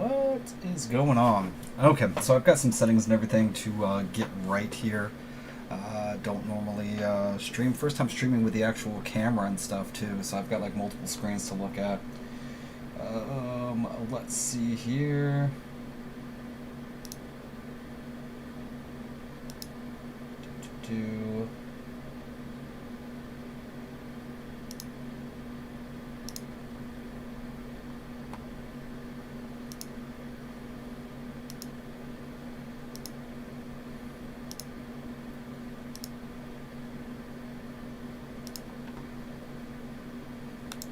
What is going on? Okay, so I've got some settings and everything to get right here. Don't normally stream. First time streaming with the actual camera and stuff too, so I've got like multiple screens to look at. Let's see here. Do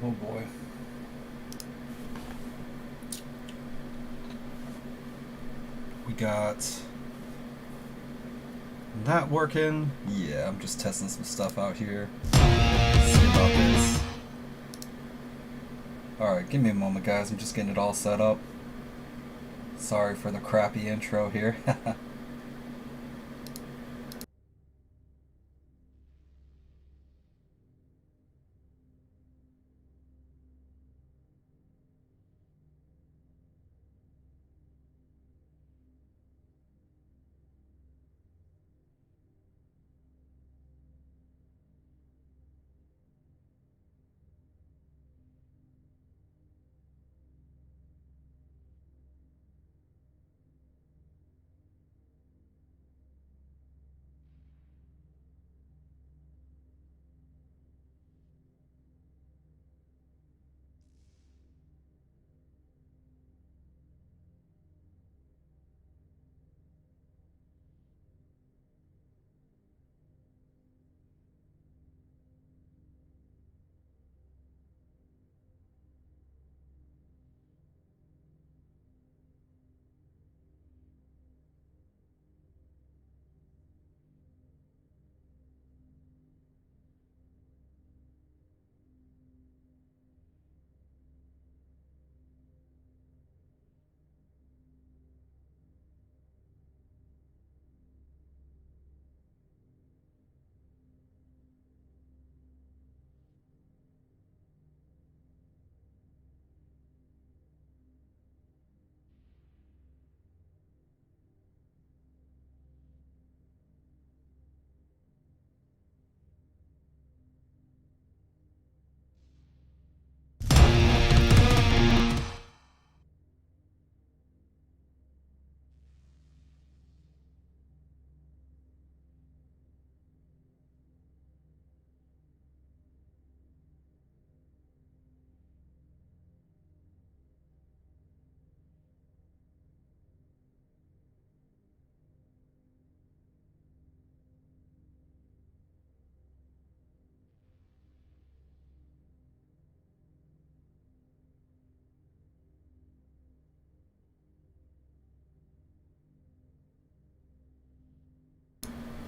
oh boy. We got that working. Yeah, I'm just testing some stuff out here. Let's see about this. Alright, give me a moment, guys. I'm just getting it all set up. Sorry for the crappy intro here.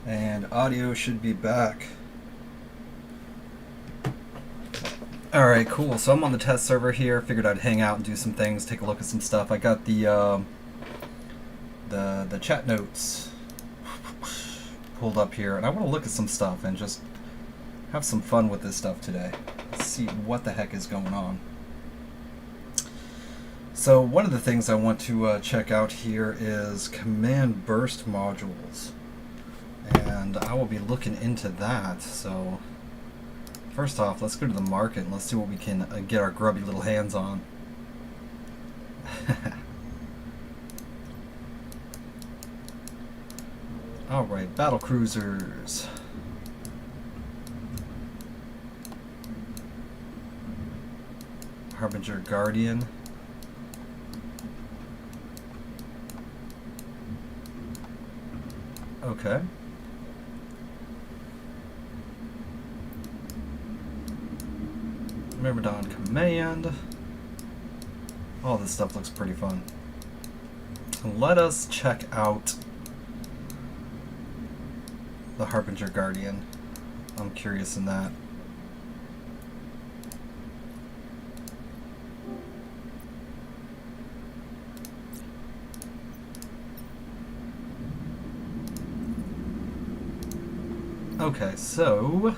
And audio should be back. Alright, cool. So I'm on the test server here. Figured I'd hang out and do some things, take a look at some stuff. I got the chat notes pulled up here, and I want to look at some stuff and just have some fun with this stuff today. Let's see what the heck is going on. So one of the things I want to check out here is command burst modules. And I will be looking into that. So first off, let's go to the market and let's see what we can get our grubby little hands on. Alright, battle cruisers. Harbinger Guardian. Okay. Myrmidon Command. All this stuff looks pretty fun. Let us check out the Harbinger Guardian. I'm curious in that. Okay, so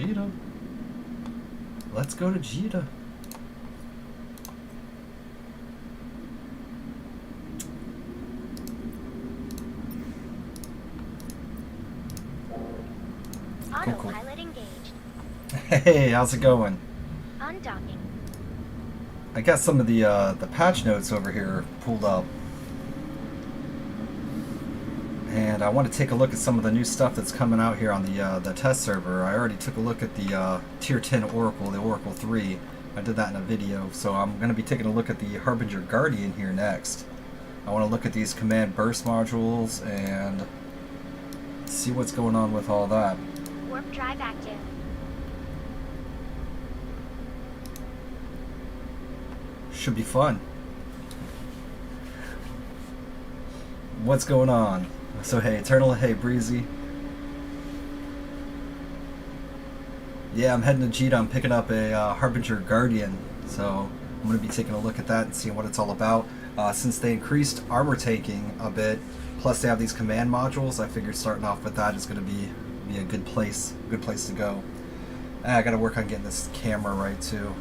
Jita. Let's go to Jita. Autopilot engaged. Hey, how's it going? Undocking. I got some of the patch notes over here pulled up, and I want to take a look at some of the new stuff that's coming out here on the test server. I already took a look at the Tier 10 Oracle, the Oracle 3. I did that in a video, so I'm going to be taking a look at the Harbinger Guardian here next. I want to look at these command burst modules and see what's going on with all that. Warp drive active. Should be fun. What's going on? So hey, Eternal, hey Breezy. Yeah, I'm heading to Jita. I'm picking up a Harbinger Guardian, so I'm going to be taking a look at that and seeing what it's all about. Since they increased armor taking a bit, plus they have these command modules, I figured starting off with that is going to be a good place to go. I got to work on getting this camera right too.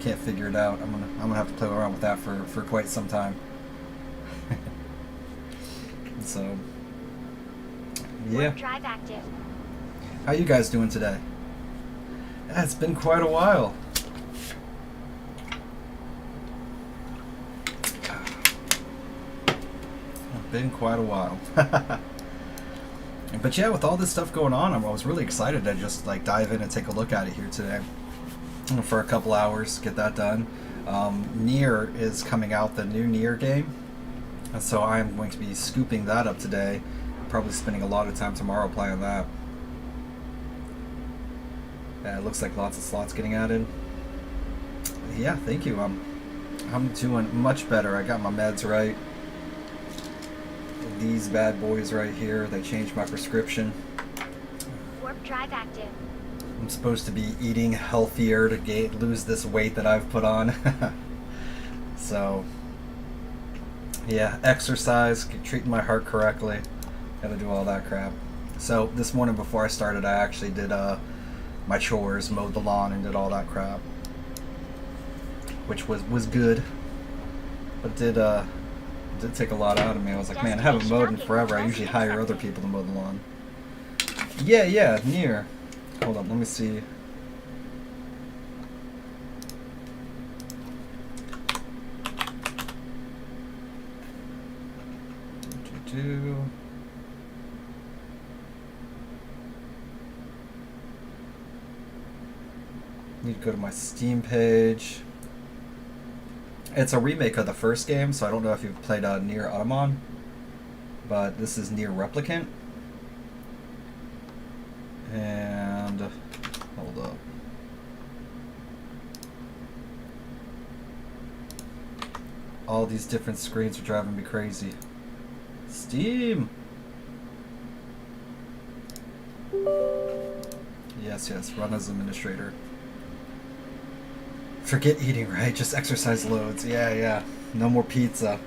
Can't figure it out. I'm gonna have to play around with that for quite some time. So yeah. Drive active. How you guys doing today? Yeah, it's been quite a while. Been quite a while. But yeah, with all this stuff going on, I was really excited to just like dive in and take a look at it here today. For a couple hours, get that done. Nier is coming out, the new Nier game, so I'm going to be scooping that up today. Probably spending a lot of time tomorrow playing that. Yeah, it looks like lots of slots getting added. Yeah, thank you. I'm doing much better. I got my meds right. These bad boys right here, they changed my prescription. Warp drive active. I'm supposed to be eating healthier to lose this weight that I've put on. So, yeah, exercise, treating my heart correctly. Gotta do all that crap. So, this morning before I started, I actually did my chores, mowed the lawn, and did all that crap. Which was good. But it did take a lot out of me. I was like, man, I haven't mowed in forever. I usually hire other people to mow the lawn. Yeah, Nier. Hold up, let me see. Need to go to my Steam page. It's a remake of the first game, so I don't know if you've played Nier Automata, but this is Nier Replicant. And hold up. All these different screens are driving me crazy. Steam! Yes, run as administrator. Forget eating, right? Just exercise loads. Yeah. No more pizza.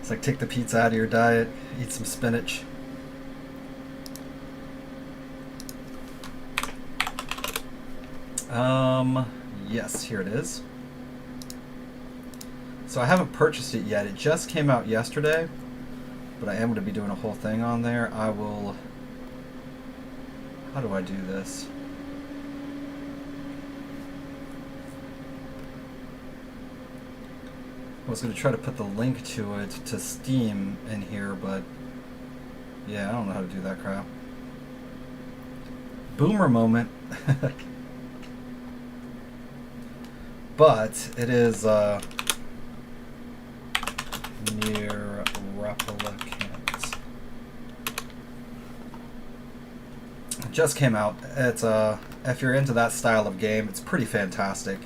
It's like take the pizza out of your diet, eat some spinach. Yes, here it is. So I haven't purchased it yet. It just came out yesterday, but I am going to be doing a whole thing on there. I will... How do I do this? I was going to try to put the link to it to Steam in here, but yeah, I don't know how to do that crap. Boomer moment. But it is Nier Replicant. It just came out. It's if you're into that style of game, it's pretty fantastic.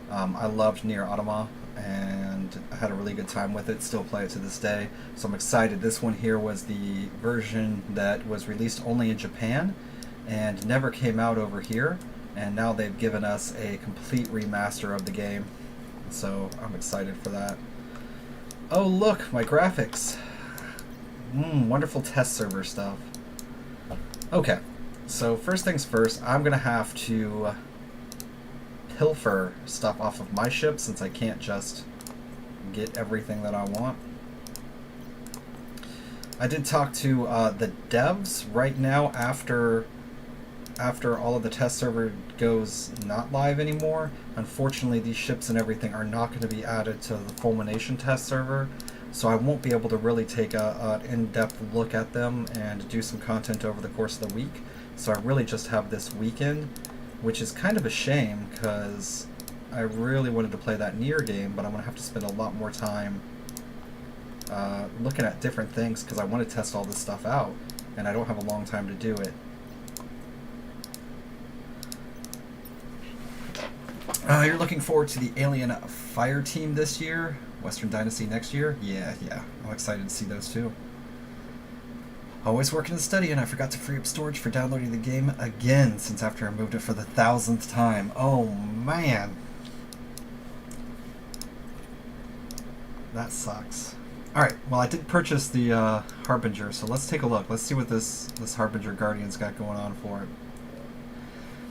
I loved Nier Automata, and I had a really good time with it. Still play it to this day, so I'm excited. This one here was the version that was released only in Japan and never came out over here, and now they've given us a complete remaster of the game, so I'm excited for that. Oh look, my graphics. Wonderful test server stuff. Okay, So first things first, I'm going to have to pilfer stuff off of my ship since I can't just get everything that I want. I did talk to the devs right now after all of the test server goes not live anymore. Unfortunately, these ships and everything are not going to be added to the Fulmination test server, so I won't be able to really take an in-depth look at them and do some content over the course of the week. So I really just have this weekend, which is kind of a shame because I really wanted to play that Nier game, but I'm going to have to spend a lot more time looking at different things because I want to test all this stuff out, and I don't have a long time to do it. You're looking forward to the Alien Fire Team this year? Western Dynasty next year? Yeah. I'm excited to see those too. Always working and studying. I forgot to free up storage for downloading the game again since after I moved it for the 1000th time. Oh man. That sucks. Alright, well I did purchase the Harbinger, so let's take a look. Let's see what this Harbinger Guardian's got going on for it.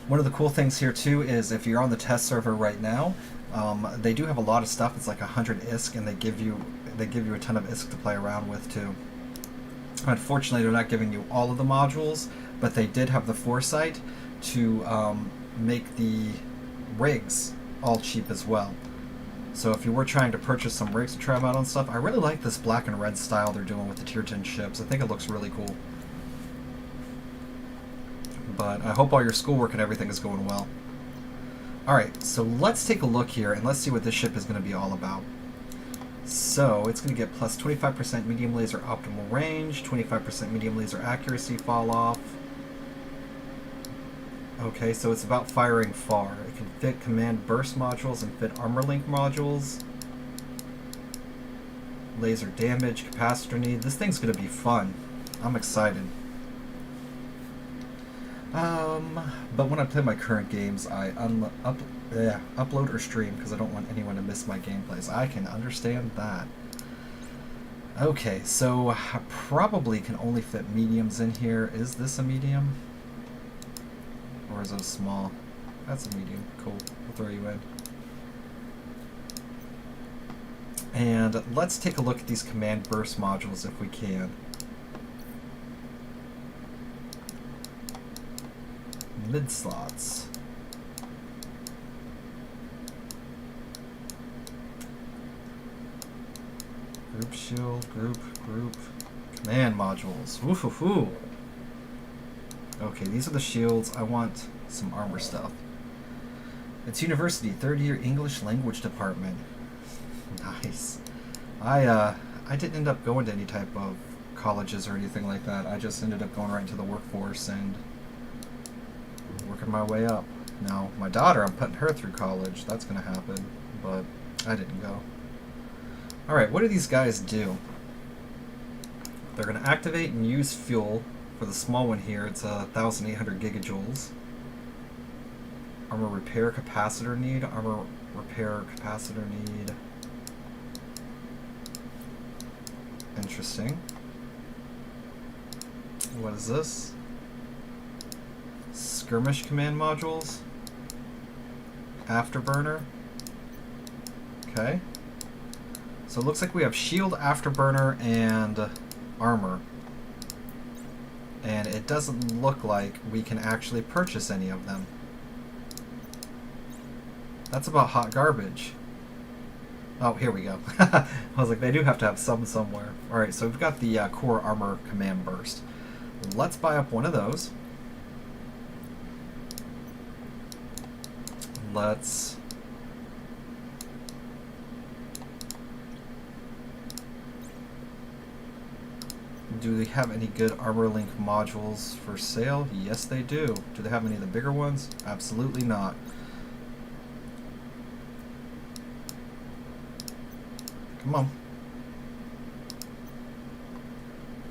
One of the cool things here too is if you're on the test server right now, they do have a lot of stuff. It's like 100 ISK, and they give you a ton of ISK to play around with too. Unfortunately, they're not giving you all of the modules, but they did have the foresight to make the rigs all cheap as well. So if you were trying to purchase some rigs to try them out on stuff, I really like this black and red style they're doing with the tier 10 ships. I think it looks really cool. But I hope all your schoolwork and everything is going well. Alright, so let's take a look here and let's see what this ship is going to be all about. So it's going to get plus 25% medium laser optimal range, 25% medium laser accuracy fall off. Okay, so it's about firing far. It can fit command burst modules and fit armor link modules. Laser damage, capacitor need. This thing's going to be fun. I'm excited. But when I play my current games, I upload or stream because I don't want anyone to miss my gameplays. I can understand that. Okay, so I probably can only fit mediums in here. Is this a medium? Or is it a small? That's a medium. Cool. We'll throw you in. And let's take a look at these command burst modules if we can. Mid slots. Group shield, group. Command modules. Woof. Okay, these are the shields. I want some armor stuff. It's university, third year English language department. Nice. I didn't end up going to any type of colleges or anything like that. I just ended up going right into the workforce and working my way up. Now, my daughter, I'm putting her through college. That's going to happen, but I didn't go. Alright, what do these guys do? They're going to activate and use fuel. For the small one here, it's 1,800 gigajoules. Armor repair capacitor need. Armor repair capacitor need. Interesting. What is this? Skirmish command modules. Afterburner. Okay. So it looks like we have shield, afterburner, and armor. And it doesn't look like we can actually purchase any of them. That's about hot garbage. Oh, here we go. I was like, they do have to have some somewhere. Alright, so we've got the core armor command burst. Let's buy up one of those. Let's... Do they have any good armor link modules for sale? Yes, they do. Do they have any of the bigger ones? Absolutely not. Come on.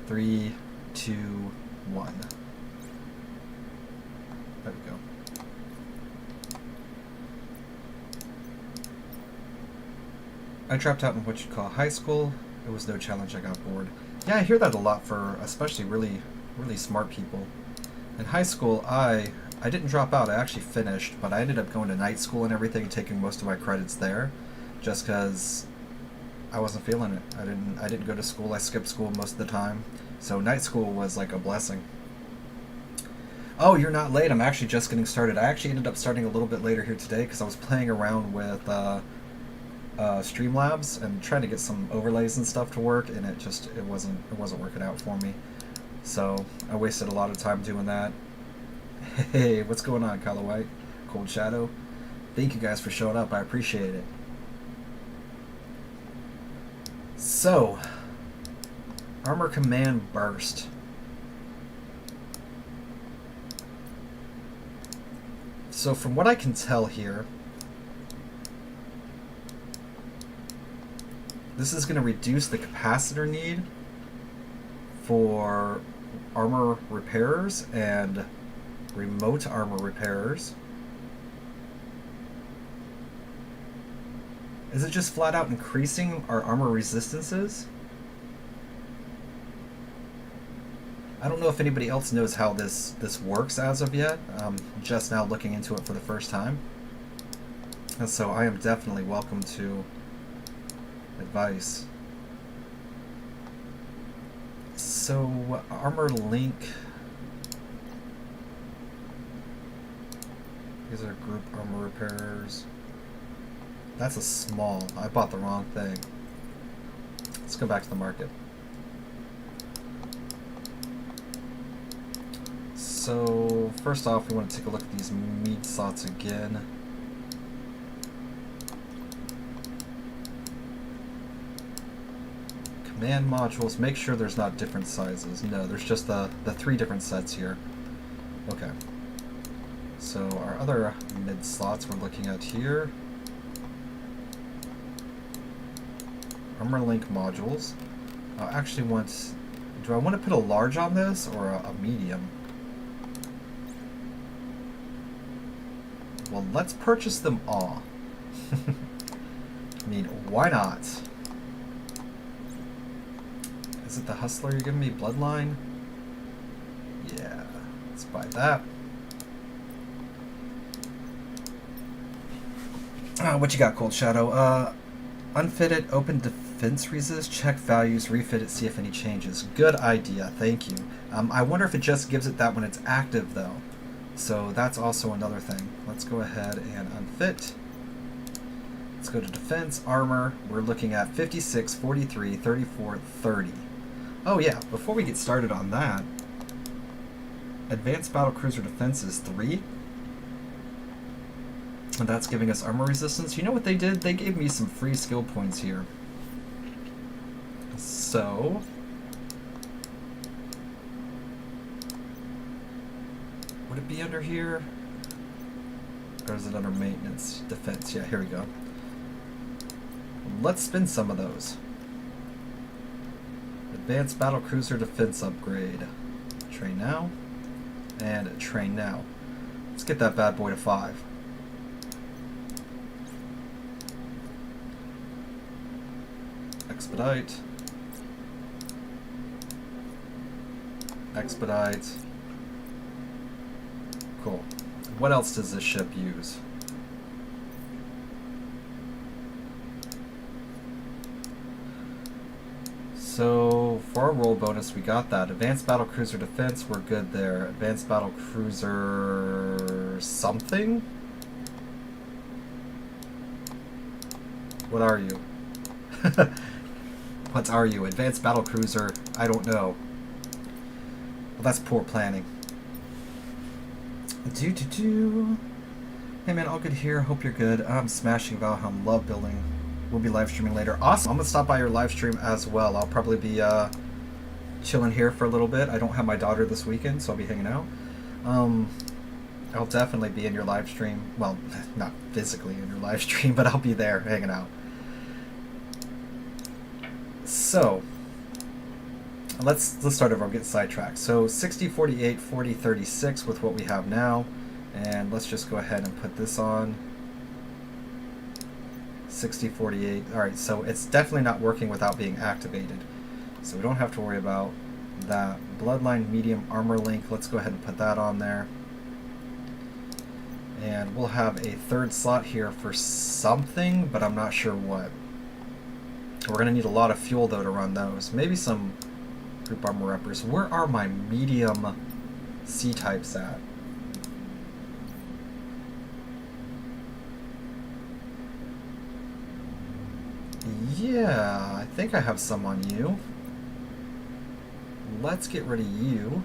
3, 2, 1. There we go. I dropped out in what you'd call high school. It was no challenge, I got bored. Yeah, I hear that a lot for especially really smart people. In high school, I didn't drop out. I actually finished, but I ended up going to night school and everything, and taking most of my credits there, just because I wasn't feeling it. I didn't go to school. I skipped school most of the time, so night school was like a blessing. Oh, you're not late. I'm actually just getting started. I actually ended up starting a little bit later here today because I was playing around with Streamlabs and trying to get some overlays and stuff to work, and it wasn't working out for me. So I wasted a lot of time doing that. Hey, what's going on, Kylo White? Cold Shadow? Thank you guys for showing up. I appreciate it. So, Armor Command Burst. So from what I can tell here, this is going to reduce the capacitor need for armor repairers and remote armor repairers. Is it just flat out increasing our armor resistances? I don't know if anybody else knows how this works as of yet. I'm just now looking into it for the first time. And so I am definitely welcome to advice. So, Armor Link. These are group armor repairers. That's a small. I bought the wrong thing. Let's go back to the market. So, first off, we want to take a look at these meat slots again. Command modules, make sure there's not different sizes. No, there's just the 3 different sets here. Okay. So our other mid slots we're looking at here. Armor Link modules. I actually want... Do I want to put a large on this or a medium? Well, let's purchase them all. I mean, why not? Is it the Hustler you're giving me? Bloodline? Yeah, let's buy that. What you got, Cold Shadow? Unfitted, open defense resist, check values, refit it, see if any changes. Good idea, thank you. I wonder if it just gives it that when it's active, though. So that's also another thing. Let's go ahead and unfit. Let's go to defense, armor. We're looking at 56, 43, 34, 30. Oh yeah, before we get started on that, advanced battlecruiser defense is 3. And that's giving us armor resistance. You know what they did? They gave me some free skill points here. So... would it be under here? Or is it under maintenance? Defense, yeah, here we go. Let's spin some of those. Advanced battlecruiser defense upgrade. Train now. And train now. Let's get that bad boy to 5. Expedite. Expedite. Cool. What else does this ship use? So, for our roll bonus, we got that. Advanced battlecruiser defense, we're good there. Advanced battlecruiser something? What are you? What are you? Advanced battlecruiser, I don't know. Well, that's poor planning. Hey man, all good here. Hope you're good. I'm smashing Valheim. Love building. We'll be live streaming later. Awesome. I'm gonna stop by your live stream as well. I'll probably be chilling here for a little bit. I don't have my daughter this weekend, so I'll be hanging out. I'll definitely be in your live stream. Well, not physically in your live stream, but I'll be there hanging out. So let's start over. I'm getting sidetracked. So 60, 48, 40, 36 with what we have now. And let's just go ahead and put this on. 60, 48. Alright, so it's definitely not working without being activated. So we don't have to worry about that Bloodline medium armor link. Let's go ahead and put that on there. And we'll have a third slot here for something, but I'm not sure what. We're going to need a lot of fuel, though, to run those. Maybe some group armor uppers. Where are my medium C-types at? Yeah, I think I have some on you. Let's get rid of you.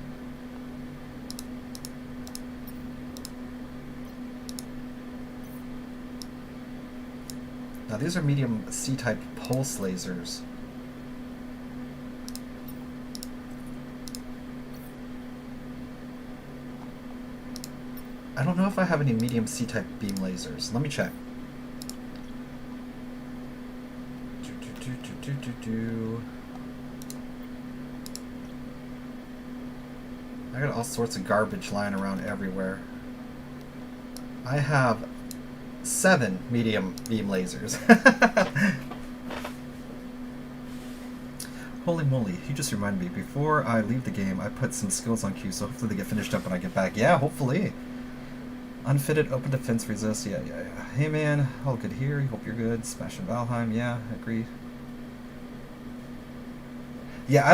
Now these are medium C-type pulse lasers. I don't know if I have any medium C-type beam lasers. Let me check. I got all sorts of garbage lying around everywhere. I have 7 medium beam lasers. Holy moly, you just reminded me. Before I leave the game, I put some skills on queue, so hopefully they get finished up when I get back. Yeah, hopefully. Unfitted, open defense resist. Yeah. Hey man, all good here. Hope you're good. Smash and Valheim. Yeah, agreed. Yeah,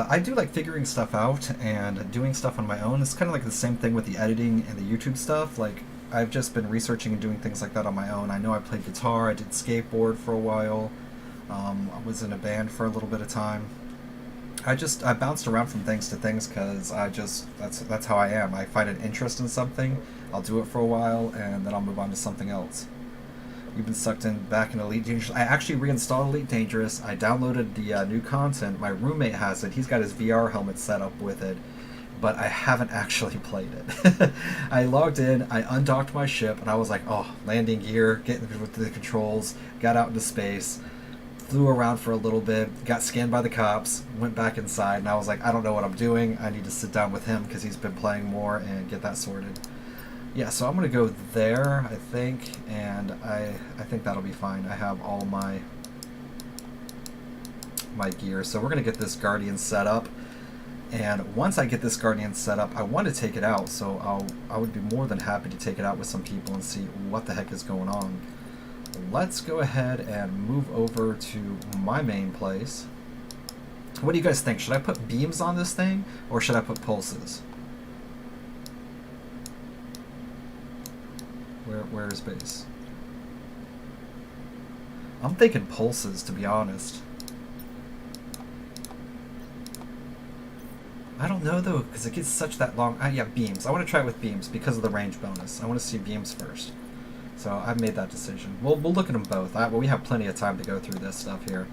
I do like figuring stuff out and doing stuff on my own. It's kind of like the same thing with the editing and the YouTube stuff. Like, I've just been researching and doing things like that on my own. I know I played guitar, I did skateboard for a while. I was in a band for a little bit of time. I bounced around from things to things because that's how I am. I find an interest in something, I'll do it for a while, and then I'll move on to something else. You've been sucked in back in Elite Dangerous. I actually reinstalled Elite Dangerous. I downloaded the new content. My roommate has it. He's got his VR helmet set up with it, but I haven't actually played it. I logged in, I undocked my ship, and I was like, oh, landing gear, getting with the controls, got out into space, flew around for a little bit, got scanned by the cops, went back inside, and I was like, I don't know what I'm doing. I need to sit down with him because he's been playing more and get that sorted. Yeah, so I'm going to go there, I think, and I think that'll be fine. I have all my gear. So we're going to get this Guardian set up, and once I get this Guardian set up, I want to take it out, so I would be more than happy to take it out with some people and see what the heck is going on. Let's go ahead and move over to my main place. What do you guys think? Should I put beams on this thing, or should I put pulses? Where is base? I'm thinking pulses, to be honest. I don't know though, because it gets such that long. Yeah, beams. I want to try it with beams because of the range bonus. I want to see beams first. So I've made that decision. We'll look at them both. Well, we have plenty of time to go through this stuff here.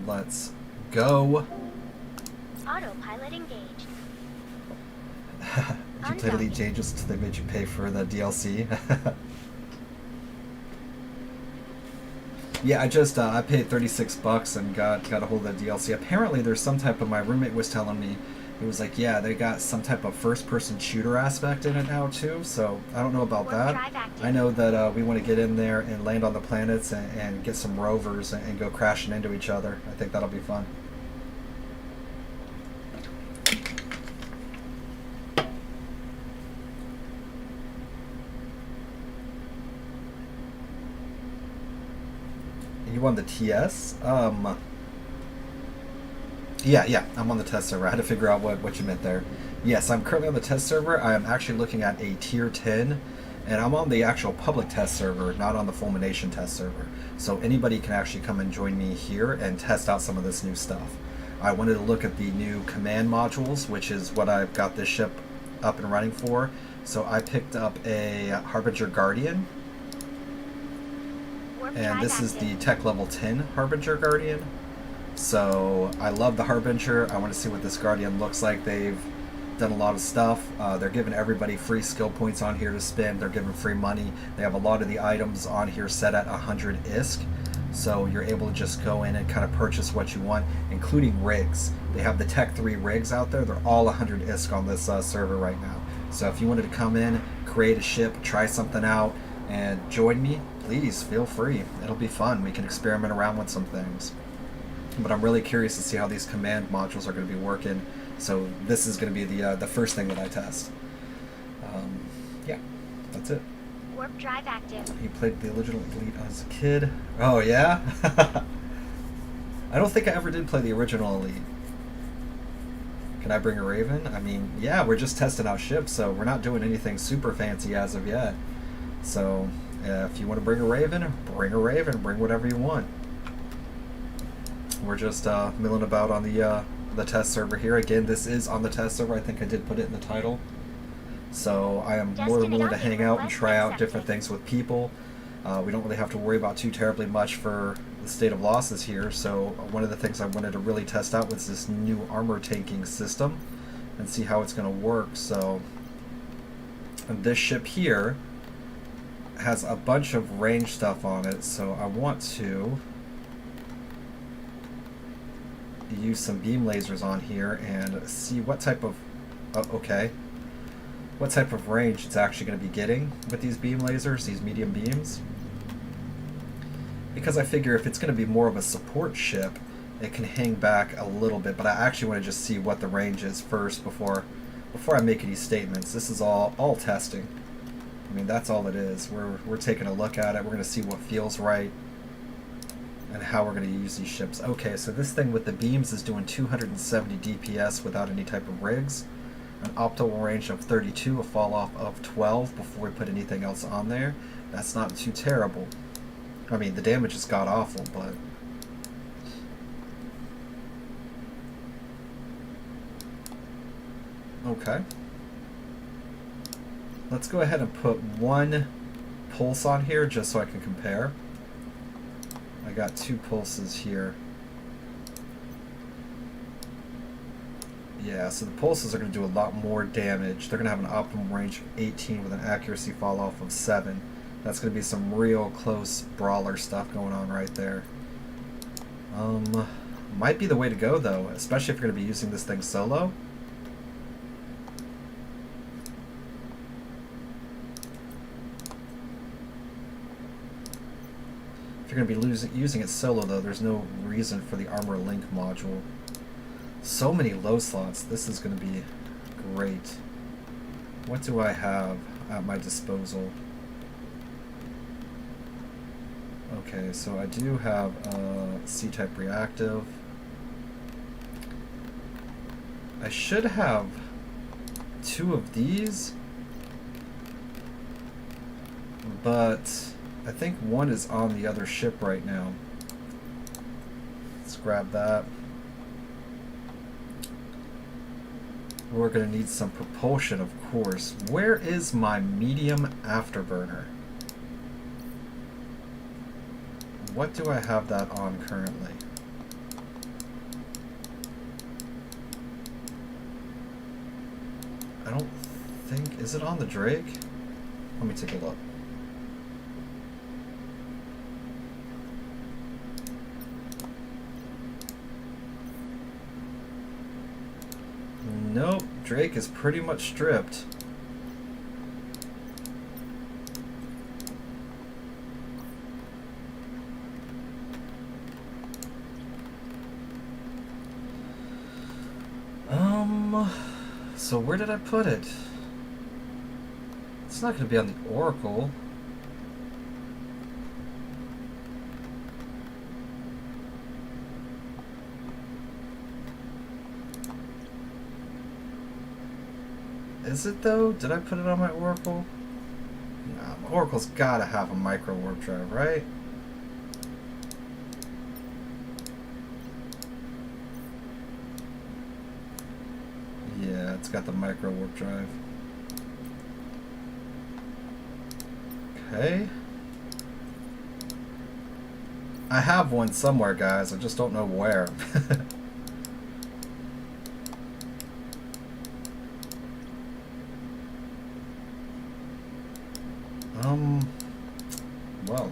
Let's go. Autopilot engaged. Did you play Elite Dangerous until they made you pay for the DLC? Yeah, I paid $36 and got a hold of the DLC. Apparently there's some type of, my roommate was telling me, it was like, yeah, they got some type of first-person shooter aspect in it now too, so I don't know about that. I know that we want to get in there and land on the planets and get some rovers and go crashing into each other. I think that'll be fun. You on the TS? Yeah, I'm on the test server. I had to figure out what you meant there. Yes, I'm currently on the test server. I am actually looking at a tier 10, and I'm on the actual public test server, not on the Fulmination test server. So anybody can actually come and join me here and test out some of this new stuff. I wanted to look at the new command modules, which is what I've got this ship up and running for. So I picked up a Harbinger Guardian, and this is the tech level 10 Harbinger Guardian. So I love the Harbinger. I want to see what this Guardian looks like. They've done a lot of stuff. They're giving everybody free skill points on here to spend. They're giving free money. They have a lot of the items on here set at 100 ISK. So you're able to just go in and kind of purchase what you want, including rigs. They have the Tech 3 rigs out there. They're all 100 ISK on this server right now. So if you wanted to come in, create a ship, try something out, and join me, please feel free. It'll be fun. We can experiment around with some things. But I'm really curious to see how these command modules are going to be working. So this is going to be the first thing that I test. Yeah, that's it. Warp drive active. He played the original Elite as a kid. Oh yeah? I don't think I ever did play the original Elite. Can I bring a Raven? I mean, yeah, we're just testing out ships, so we're not doing anything super fancy as of yet. So if you want to bring a Raven, bring whatever you want. We're just milling about on the test server here. Again, this is on the test server. I think I did put it in the title. So I am more than willing to hang out and try out different things with people. We don't really have to worry about too terribly much for the state of losses here. So one of the things I wanted to really test out was this new armor tanking system and see how it's going to work. So this ship here has a bunch of range stuff on it, so I want to use some beam lasers on here and see what type of what type of range it's actually going to be getting with these beam lasers, these medium beams. Because I figure if it's going to be more of a support ship, it can hang back a little bit, but I actually want to just see what the range is first before I make any statements. This is all testing. I mean, that's all it is. We're taking a look at it. We're going to see what feels right and how we're going to use these ships. Okay, so this thing with the beams is doing 270 DPS without any type of rigs. An optimal range of 32, a fall off of 12 before we put anything else on there. That's not too terrible. I mean, the damage is god-awful, but... Okay. Let's go ahead and put one pulse on here just so I can compare. I got 2 pulses here. Yeah, so the pulses are going to do a lot more damage. They're going to have an optimal range of 18 with an accuracy fall off of 7. That's going to be some real close brawler stuff going on right there. Might be the way to go though, especially if you're going to be using this thing solo. If you're going to be using it solo though, there's no reason for the armor link module. So many low slots. This is going to be great. What do I have at my disposal? Okay, so I do have a C-type reactive. I should have 2 of these, but I think one is on the other ship right now. Let's grab that. We're going to need some propulsion, of course. Where is my medium afterburner? What do I have that on currently? I don't think... Is it on the Drake? Let me take a look. Nope, Drake is pretty much stripped. So where did I put it? It's not going to be on the Oracle. Is it though? Did I put it on my Oracle? Nah, my Oracle's gotta have a micro warp drive, right? Yeah, it's got the micro warp drive. Okay. I have one somewhere, guys. I just don't know where. Well.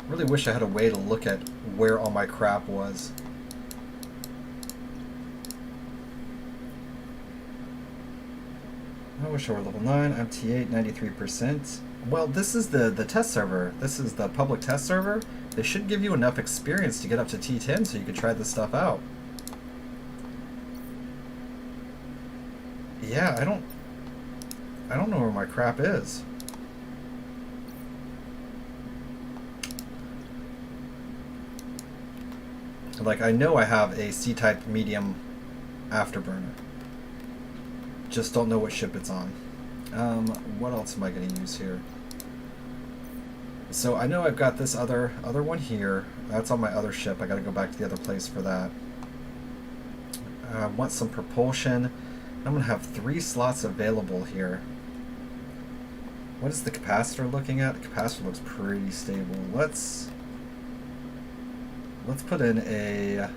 Really wish I had a way to look at where all my crap was. I wish I were level 9. I'm T8, 93%. Well, this is the test server. This is the public test server. They should give you enough experience to get up to T10 so you can try this stuff out. Yeah, I don't know where my crap is. Like, I know I have a C-type medium afterburner. Just don't know what ship it's on. What else am I going to use here? So I know I've got this other one here. That's on my other ship. I got to go back to the other place for that. I want some propulsion. I'm going to have 3 slots available here. What is the capacitor looking at? The capacitor looks pretty stable. Let's put in a...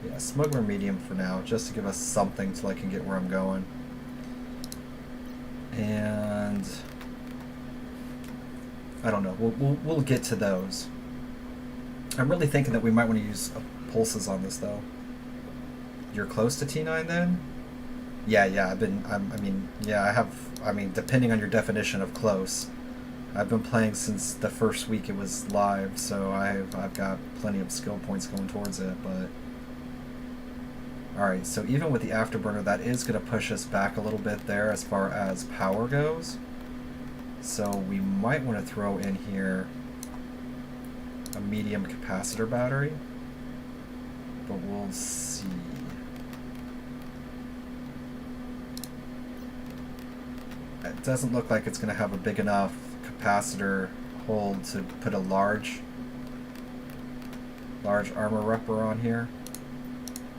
Yeah, smuggler medium for now, just to give us something till I can get where I'm going. And I don't know. We'll get to those. I'm really thinking that we might want to use pulses on this though. You're close to T9 then? Yeah. I mean, depending on your definition of close. I've been playing since the first week it was live, so I've got plenty of skill points going towards it, but... Alright, so even with the afterburner, that is going to push us back a little bit there as far as power goes. So we might want to throw in here a medium capacitor battery, but we'll see. It doesn't look like it's going to have a big enough capacitor hold to put a large armor rupper on here.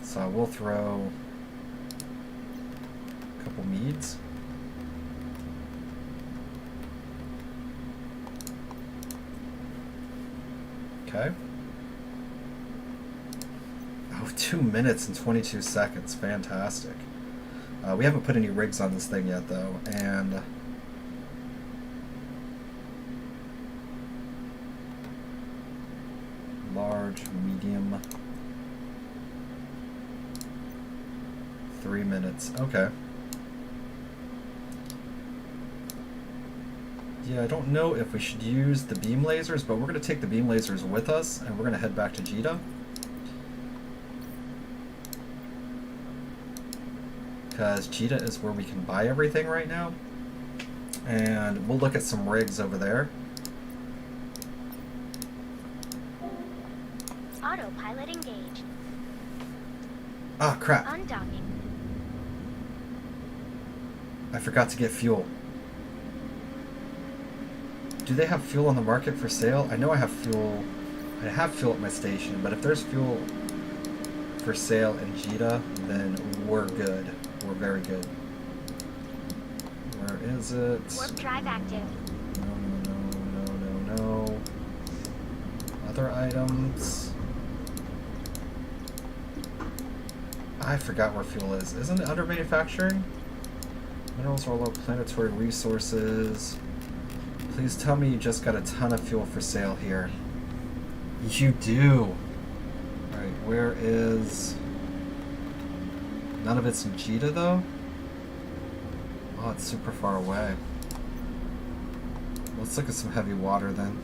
So we'll throw a couple meads. Okay. Oh, 2 minutes and 22 seconds. Fantastic. We haven't put any rigs on this thing yet, though, and large, medium, 3 minutes. Okay. Yeah, I don't know if we should use the beam lasers, but we're going to take the beam lasers with us, and we're going to head back to Jeddah. Because Jeddah is where we can buy everything right now. And we'll look at some rigs over there. Autopilot engaged. Ah, crap. Undocking. I forgot to get fuel. Do they have fuel on the market for sale? I know I have fuel. I have fuel at my station, but if there's fuel for sale in Jeddah, then we're good. We're very good. Where is it? Warp drive active. No. Other items. I forgot where fuel is. Isn't it under manufacturing? Minerals are low, planetary resources. Please tell me you just got a ton of fuel for sale here. You do. Alright, where is... None of it's in Jeddah, though? Oh, it's super far away. Let's look at some heavy water, then.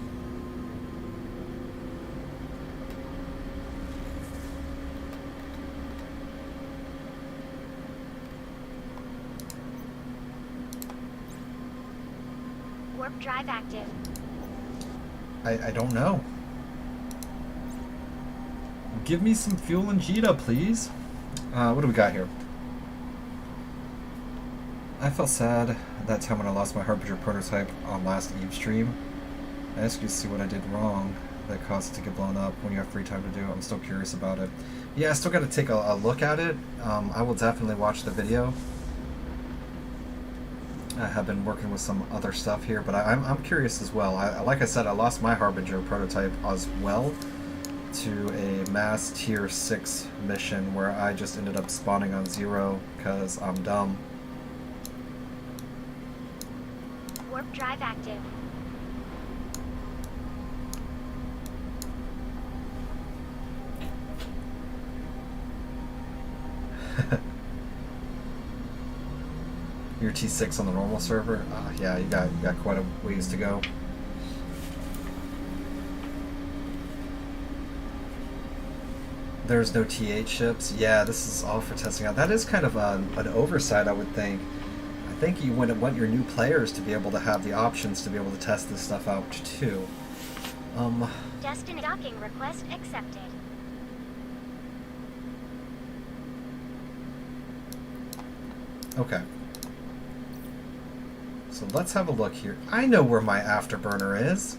Warp drive active. I don't know. Give me some fuel in Jeddah, please. What do we got here? I felt sad that time when I lost my Harbinger prototype on last Eve stream. I asked you to see what I did wrong that caused it to get blown up. When you have free time to do it, I'm still curious about it. Yeah, I still got to take a look at it. I will definitely watch the video. I have been working with some other stuff here, but I'm curious as well. Like I said, I lost my Harbinger prototype as well to a mass tier 6 mission where I just ended up spawning on 0 because I'm dumb. Warp drive active. you're T6 on the normal server. Yeah, you got quite a ways to go. There's no T8 ships. Yeah, this is all for testing out. That is kind of an oversight, I would think. I think you would want your new players to be able to have the options to be able to test this stuff out too. Destined docking request accepted. Okay. So let's have a look here. I know where my afterburner is.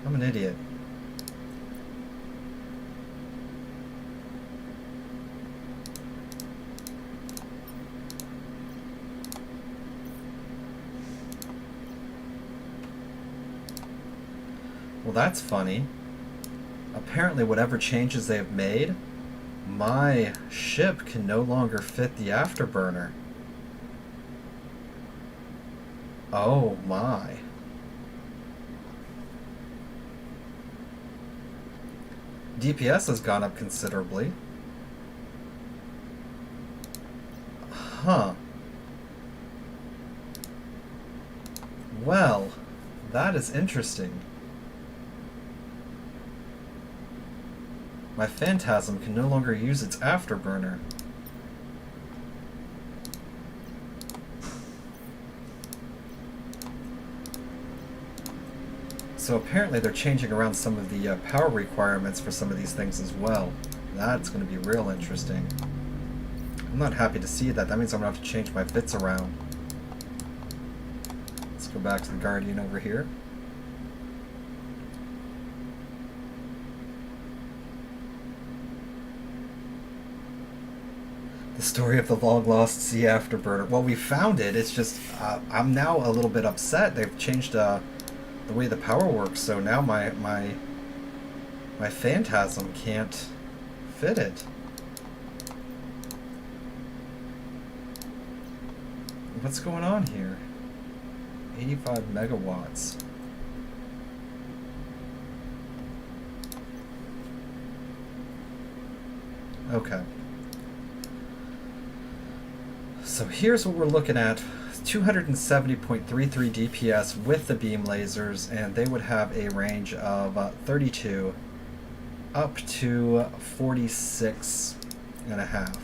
I'm an idiot. Well, that's funny. Apparently, whatever changes they have made, my ship can no longer fit the afterburner. Oh my. DPS has gone up considerably. Huh. Well, that is interesting. My Phantasm can no longer use its afterburner. So apparently they're changing around some of the power requirements for some of these things as well. That's going to be real interesting. I'm not happy to see that. That means I'm going to have to change my bits around. Let's go back to the Guardian over here. The story of the long-lost sea afterburner. Well, we found it. It's just I'm now a little bit upset. They've changed the way the power works, so now my Phantasm can't fit it. What's going on here? 85 megawatts. Okay. So here's what we're looking at. 270.33 DPS with the beam lasers, and they would have a range of 32 up to 46 and a half.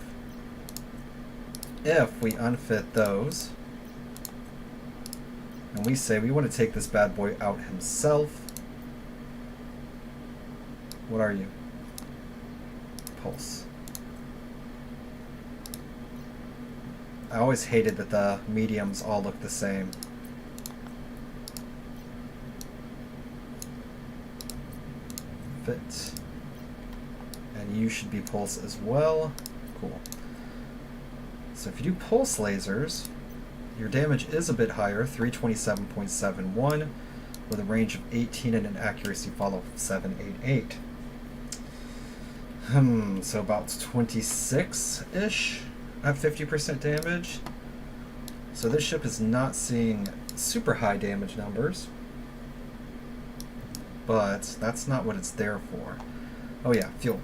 If we unfit those, and we say we want to take this bad boy out himself. What are you? Pulse. I always hated that the mediums all look the same. Fit. And you should be pulse as well. Cool. So if you do pulse lasers, your damage is a bit higher, 327.71, with a range of 18 and an accuracy follow of 788. So about 26-ish at 50% damage. So this ship is not seeing super high damage numbers, but that's not what it's there for. Oh yeah, fuel.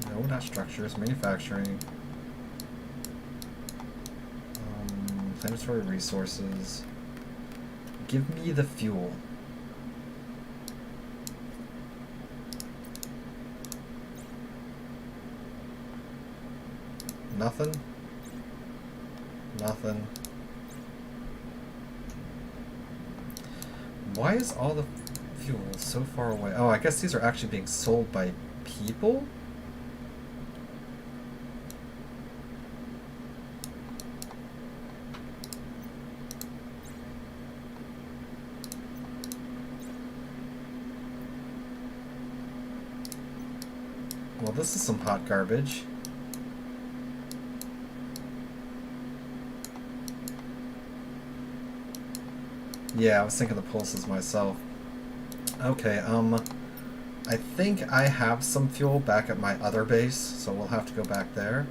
No, not structures, manufacturing. Planetary resources. Give me the fuel. Nothing. Nothing. Why is all the fuel so far away? Oh, I guess these are actually being sold by people? Well, this is some hot garbage. Yeah, I was thinking the pulses myself. Okay, I think I have some fuel back at my other base, so we'll have to go back there.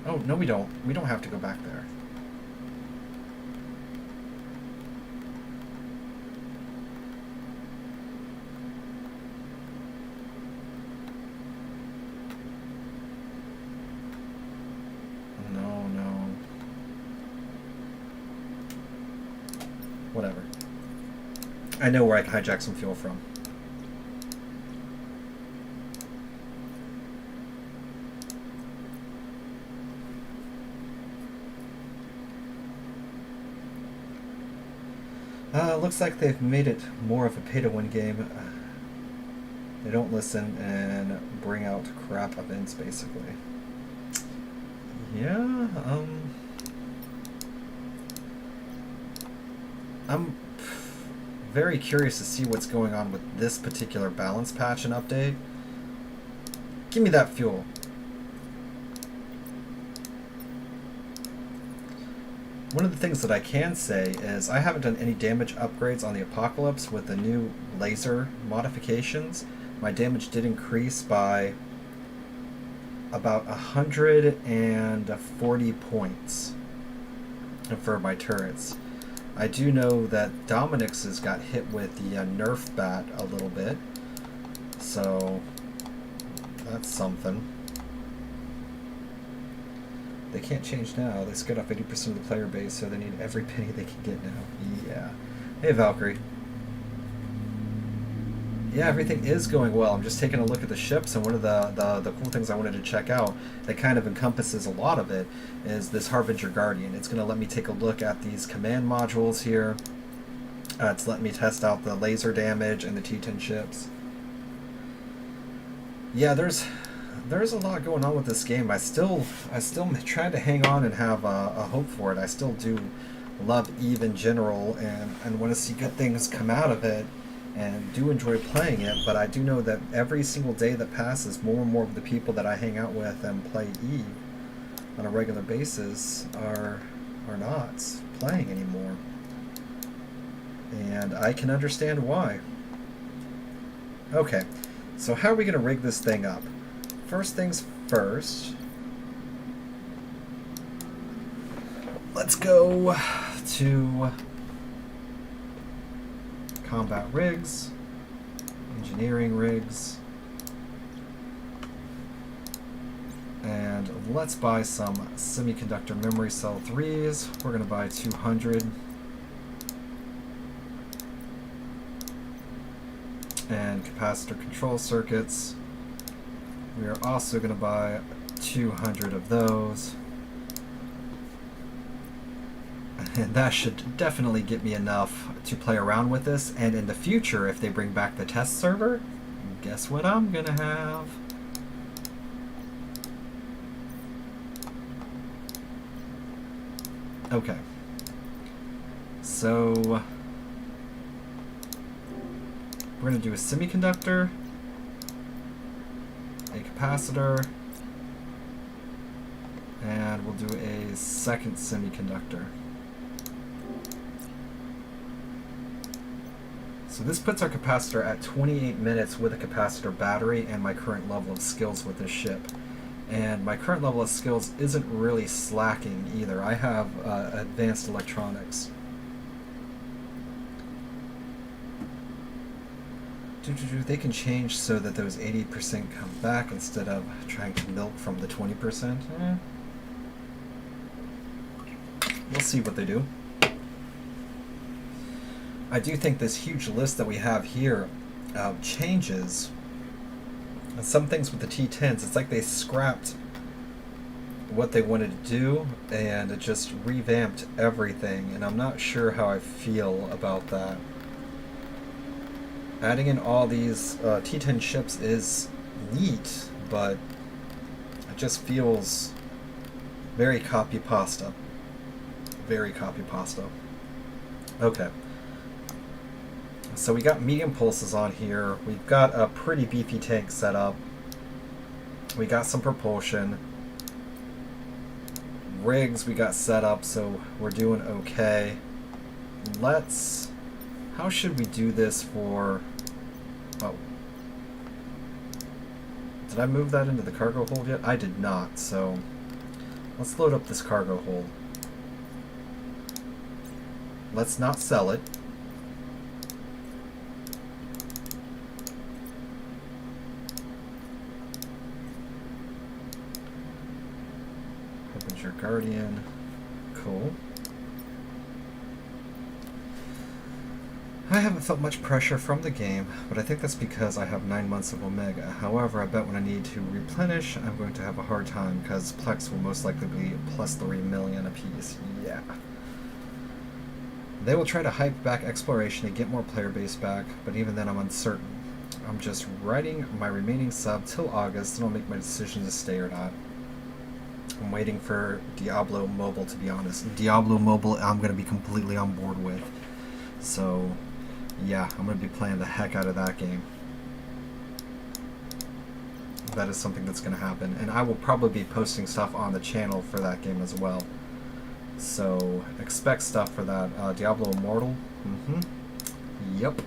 Oh, no we don't. We don't have to go back there. I know where I can hijack some fuel from. Looks like they've made it more of a pay-to-win game. They don't listen and bring out crap events, basically. Yeah, I'm very curious to see what's going on with this particular balance patch and update. Give me that fuel. One of the things that I can say is I haven't done any damage upgrades on the Apocalypse with the new laser modifications. My damage did increase by about 140 points for my turrets. I do know that Dominic's has got hit with the Nerf bat a little bit, so that's something. They can't change now. They skid off 80% of the player base, so they need every penny they can get now. Yeah. Hey, Valkyrie. Yeah, everything is going well. I'm just taking a look at the ships, and one of the cool things I wanted to check out that kind of encompasses a lot of it is this Harbinger Guardian. It's going to let me take a look at these command modules here. It's letting me test out the laser damage and the T-10 ships. Yeah, there's a lot going on with this game. I still try to hang on and have a hope for it. I still do love EVE in general and want to see good things come out of it, and do enjoy playing it, but I do know that every single day that passes, more and more of the people that I hang out with and play EVE on a regular basis are not playing anymore. And I can understand why. Okay, so how are we going to rig this thing up? First things first, let's go to combat rigs, engineering rigs, and let's buy some semiconductor memory cell 3s. We're going to buy 200. And capacitor control circuits. We are also going to buy 200 of those. And that should definitely get me enough to play around with this. And in the future, if they bring back the test server, guess what I'm going to have? Okay. So we're going to do a semiconductor, a capacitor, and we'll do a second semiconductor. So this puts our capacitor at 28 minutes with a capacitor battery and my current level of skills with this ship. And my current level of skills isn't really slacking either. I have advanced electronics. They can change so that those 80% come back instead of trying to milk from the 20%. We'll see what they do. I do think this huge list that we have here changes. And some things with the T10s, it's like they scrapped what they wanted to do and it just revamped everything, and I'm not sure how I feel about that. Adding in all these T10 ships is neat, but it just feels very copy pasta. Very copy pasta. Okay. So we got medium pulses on here. We've got a pretty beefy tank set up. We got some propulsion. Rigs we got set up, so we're doing okay. Let's... How should we do this for... Oh. Did I move that into the cargo hold yet? I did not, so... Let's load up this cargo hold. Let's not sell it. Harbinger Guardian. Cool. I haven't felt much pressure from the game, but I think that's because I have 9 months of Omega. However, I bet when I need to replenish, I'm going to have a hard time, because Plex will most likely be plus 3 million apiece. Yeah. They will try to hype back exploration to get more player base back, but even then I'm uncertain. I'm just writing my remaining sub till August, and I'll make my decision to stay or not. I'm waiting for Diablo Mobile, to be honest. Diablo Mobile I'm going to be completely on board with. So, yeah, I'm going to be playing the heck out of that game. That is something that's going to happen. And I will probably be posting stuff on the channel for that game as well. So, expect stuff for that. Diablo Immortal? Yep.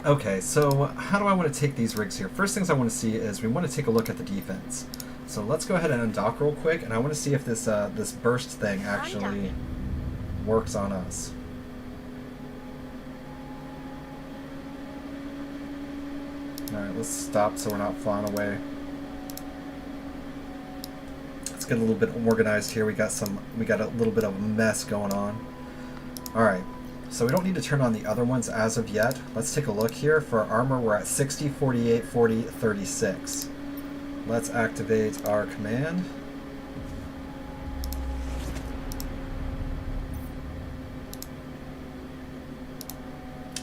Okay, so how do I want to take these rigs here? First things I want to see is we want to take a look at the defense. So let's go ahead and undock real quick, and I want to see if this this burst thing actually works on us. Alright, let's stop so we're not flying away. Let's get a little bit organized here. We got a little bit of a mess going on. Alright. So we don't need to turn on the other ones as of yet. Let's take a look here. For armor, we're at 60, 48, 40, 36. Let's activate our command.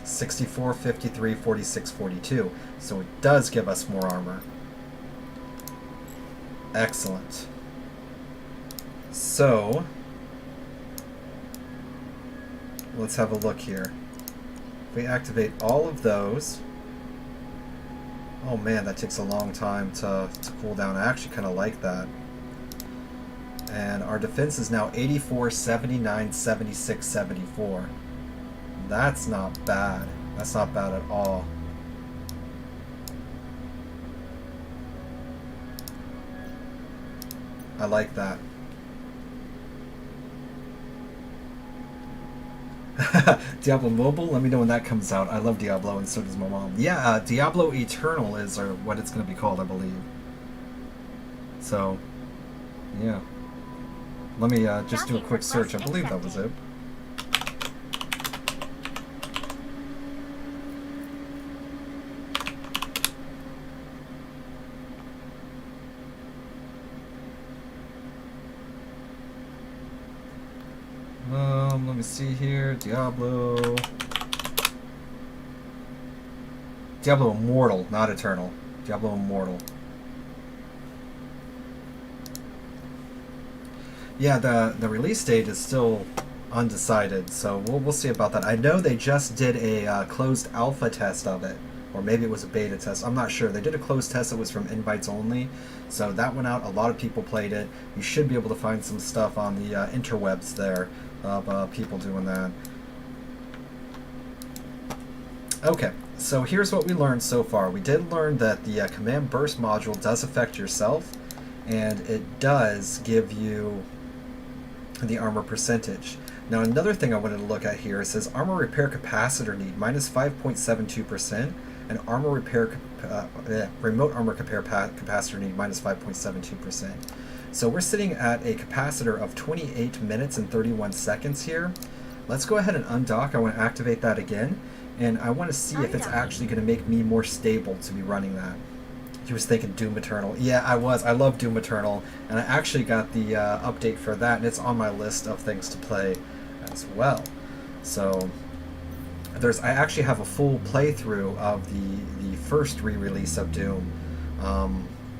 (64, 53, 46, 42). So it does give us more armor. Excellent. So let's have a look here. If we activate all of those... Oh man, that takes a long time to cool down. I actually kind of like that. And our defense is now 84, 79, 76, 74. That's not bad. That's not bad at all. I like that. Diablo Mobile, let me know when that comes out. I love Diablo, and so does my mom. Yeah, Diablo Eternal is what it's going to be called, I believe. So, yeah. Let me just do a quick search. I believe that was it. Let me see here. Diablo Immortal, not Eternal. Diablo Immortal. Yeah, the release date is still undecided, so we'll see about that. I know they just did a closed alpha test of it, or maybe it was a beta test. I'm not sure. They did a closed test that was from invites only, so that went out. A lot of people played it. You should be able to find some stuff on the interwebs there of people doing that. Okay, so here's what we learned so far. We did learn that the command burst module does affect yourself, and it does give you the armor percentage. Now another thing I wanted to look at here, it says armor repair capacitor need minus 5.72%, and armor repair remote armor capacitor need minus 5.72%. So we're sitting at a capacitor of 28 minutes and 31 seconds here. Let's go ahead and undock. I want to activate that again, and I want to see if it's actually going to make me more stable to be running that. He was thinking Doom Eternal. Yeah, I was. I love Doom Eternal, and I actually got the update for that, and it's on my list of things to play as well. So I actually have a full playthrough of the first re-release of Doom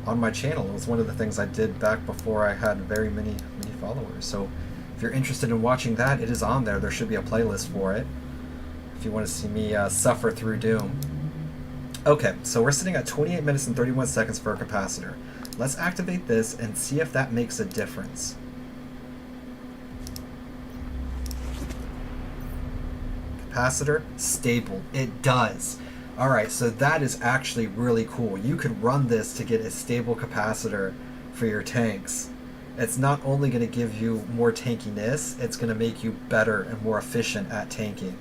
on my channel. It was one of the things I did back before I had very many followers. So if you're interested in watching that, it is on there. There should be a playlist for it if you want to see me suffer through Doom. Okay, so we're sitting at 28 minutes and 31 seconds for a capacitor. Let's activate this and see if that makes a difference. Capacitor, stable. It does. Alright, so that is actually really cool. You could run this to get a stable capacitor for your tanks. It's not only going to give you more tankiness, it's going to make you better and more efficient at tanking.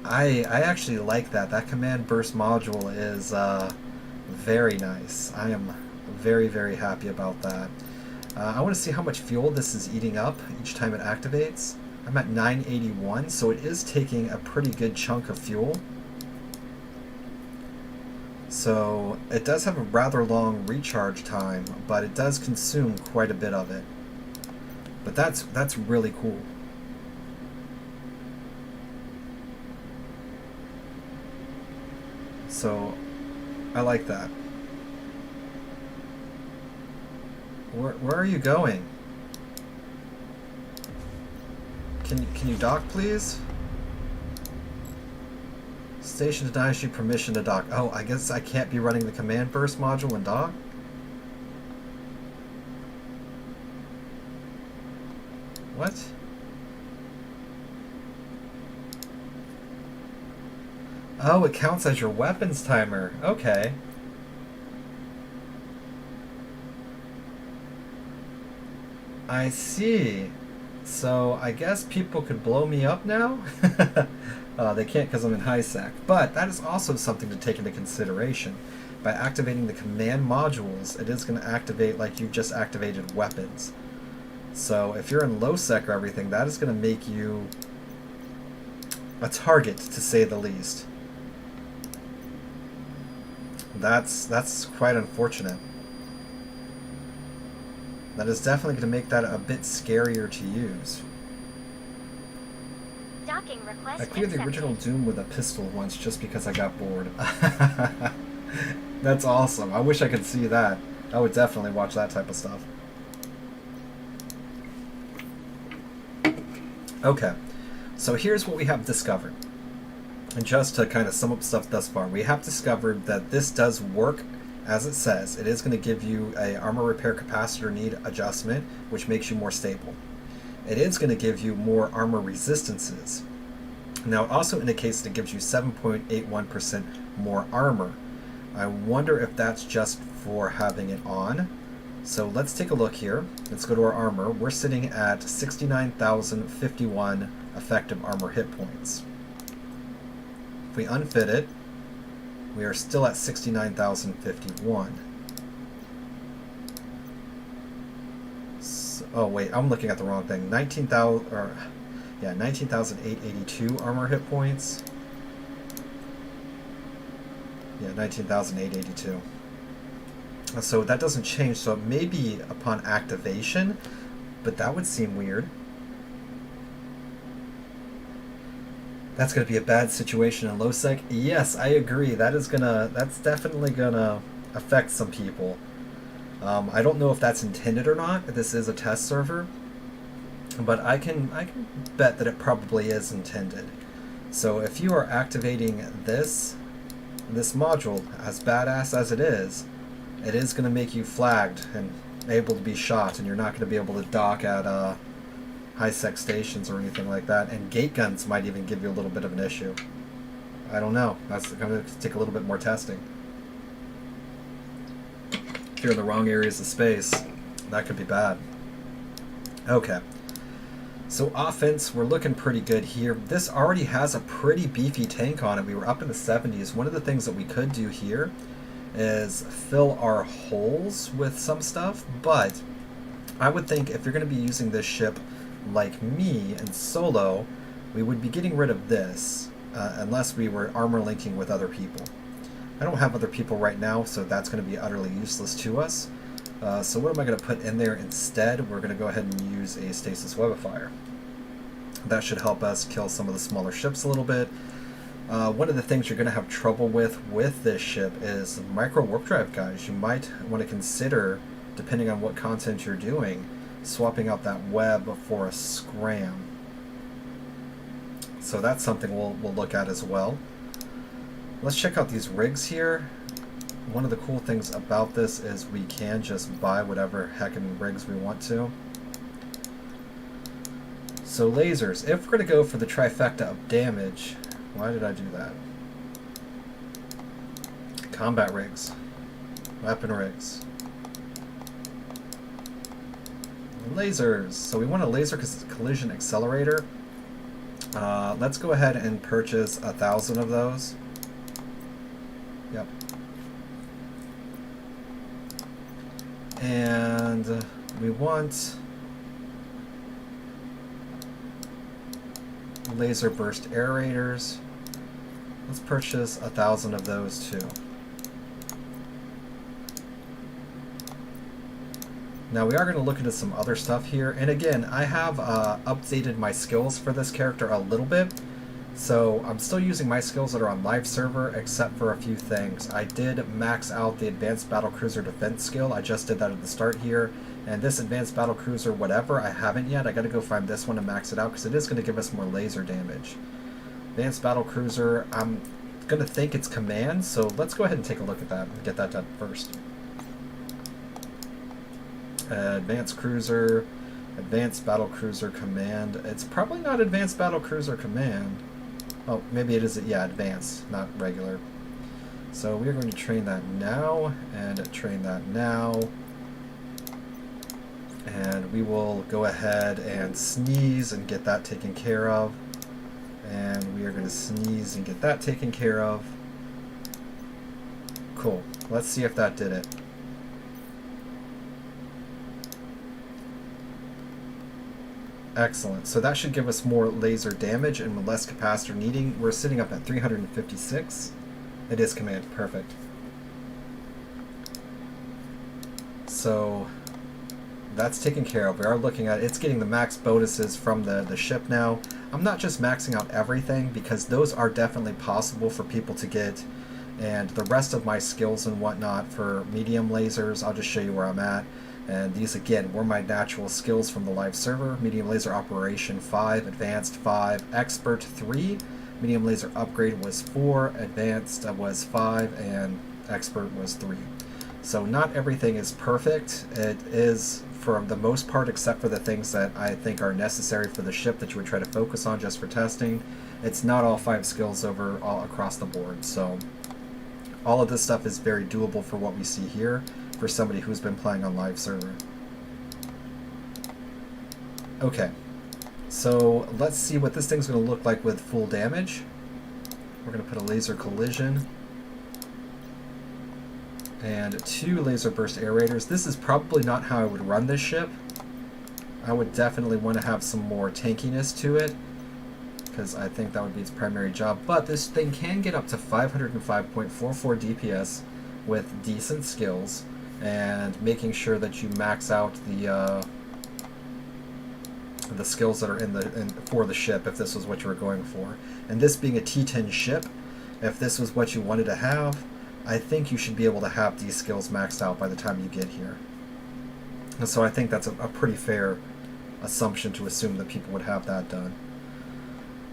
I actually like that. That command burst module is very nice. I am very, very happy about that. I want to see how much fuel this is eating up each time it activates. I'm at 981, so it is taking a pretty good chunk of fuel. So it does have a rather long recharge time, but it does consume quite a bit of it. But that's really cool. So I like that. Where are you going? Can you dock, please? Station denies you permission to dock. Oh, I guess I can't be running the command burst module and dock? What? Oh, it counts as your weapons timer. Okay. I see. So I guess people could blow me up now? They can't because I'm in high sec. But that is also something to take into consideration. By activating the command modules, it is going to activate like you just activated weapons. So if you're in low sec or everything, that is going to make you a target, to say the least. That's quite unfortunate. That is definitely going to make that a bit scarier to use. Docking request I cleared the accepted. original Doom with a pistol once just because I got bored. That's awesome. I wish I could see that. I would definitely watch that type of stuff. Okay, so here's what we have discovered. And just to kind of sum up stuff thus far, we have discovered that this does work as it says. It is going to give you a armor repair capacitor need adjustment, which makes you more stable. It is going to give you more armor resistances. Now it also indicates that it gives you 7.81% more armor. I wonder if that's just for having it on. So let's take a look here. Let's go to our armor. We're sitting at 69,051 effective armor hit points. If we unfit it, we are still at 69,051. So, oh wait, I'm looking at the wrong thing. 19,882 armor hit points. Yeah, 19,882. So that doesn't change, so it may be upon activation, but that would seem weird. That's going to be a bad situation in low sec. Yes, I agree. That's definitely gonna affect some people. I don't know if that's intended or not. This is a test server, but I can bet that it probably is intended. So if you are activating this module, as badass as it is going to make you flagged and able to be shot, and you're not going to be able to dock at high-sec stations or anything like that, and gate guns might even give you a little bit of an issue. I don't know. That's going to take a little bit more testing. If you're in the wrong areas of space, that could be bad. Okay. So offense, we're looking pretty good here. This already has a pretty beefy tank on it. We were up in the 70s. One of the things that we could do here is fill our holes with some stuff, but I would think if you're going to be using this ship like me and solo, we would be getting rid of this unless we were armor linking with other people. I don't have other people right now, so that's going to be utterly useless to us. So what am I going to put in there instead? We're going to go ahead and use a stasis webifier. That should help us kill some of the smaller ships a little bit. One of the things you're going to have trouble with this ship is micro warp drive, guys. You might want to consider, depending on what content you're doing, swapping out that web for a scram. So that's something we'll look at as well. Let's check out these rigs here. One of the cool things about this is we can just buy whatever heckin' rigs we want to. So lasers, if we're going to go for the trifecta of damage, why did I do that? Combat rigs, weapon rigs, lasers. So we want a laser because it's a collision accelerator. Let's go ahead and purchase 1,000 of those. Yep. And we want laser burst aerators. Let's purchase 1,000 of those too. Now we are going to look into some other stuff here, and again, I have updated my skills for this character a little bit, so I'm still using my skills that are on live server, except for a few things. I did max out the Advanced Battlecruiser Defense skill. I just did that at the start here, and this Advanced Battlecruiser whatever, I haven't yet. I got to go find this one and max it out, because it is going to give us more laser damage. Advanced Battlecruiser, I'm going to think it's command, so let's go ahead and take a look at that and get that done first. Advanced Cruiser, Advanced Battlecruiser Command. It's probably not Advanced Battlecruiser Command. Oh, maybe it is, yeah, Advanced, not regular. So we are going to train that now, and train that now. And we will go ahead and sneeze and get that taken care of. And we are going to sneeze and get that taken care of. Cool. Let's see if that did it. Excellent. So that should give us more laser damage and less capacitor needing. We're sitting up at 356. It is command. Perfect. So that's taken care of. We are looking at it's getting the max bonuses from the ship now. I'm not just maxing out everything, because those are definitely possible for people to get. And the rest of my skills and whatnot for medium lasers, I'll just show you where I'm at. And these, again, were my natural skills from the live server. Medium Laser Operation 5, Advanced 5, Expert 3. Medium Laser Upgrade was 4, Advanced was 5, and Expert was 3. So not everything is perfect. It is, for the most part, except for the things that I think are necessary for the ship that you would try to focus on just for testing. It's not all 5 skills over all across the board. So all of this stuff is very doable for what we see here, for somebody who's been playing on live server. Okay, so let's see what this thing's going to look like with full damage. We're going to put a laser collision and 2 laser burst aerators. This is probably not how I would run this ship. I would definitely want to have some more tankiness to it, because I think that would be its primary job. But this thing can get up to 505.44 DPS with decent skills, and making sure that you max out the skills that are for the ship, if this was what you were going for. And this being a T10 ship, if this was what you wanted to have, I think you should be able to have these skills maxed out by the time you get here. And so I think that's a pretty fair assumption to assume that people would have that done.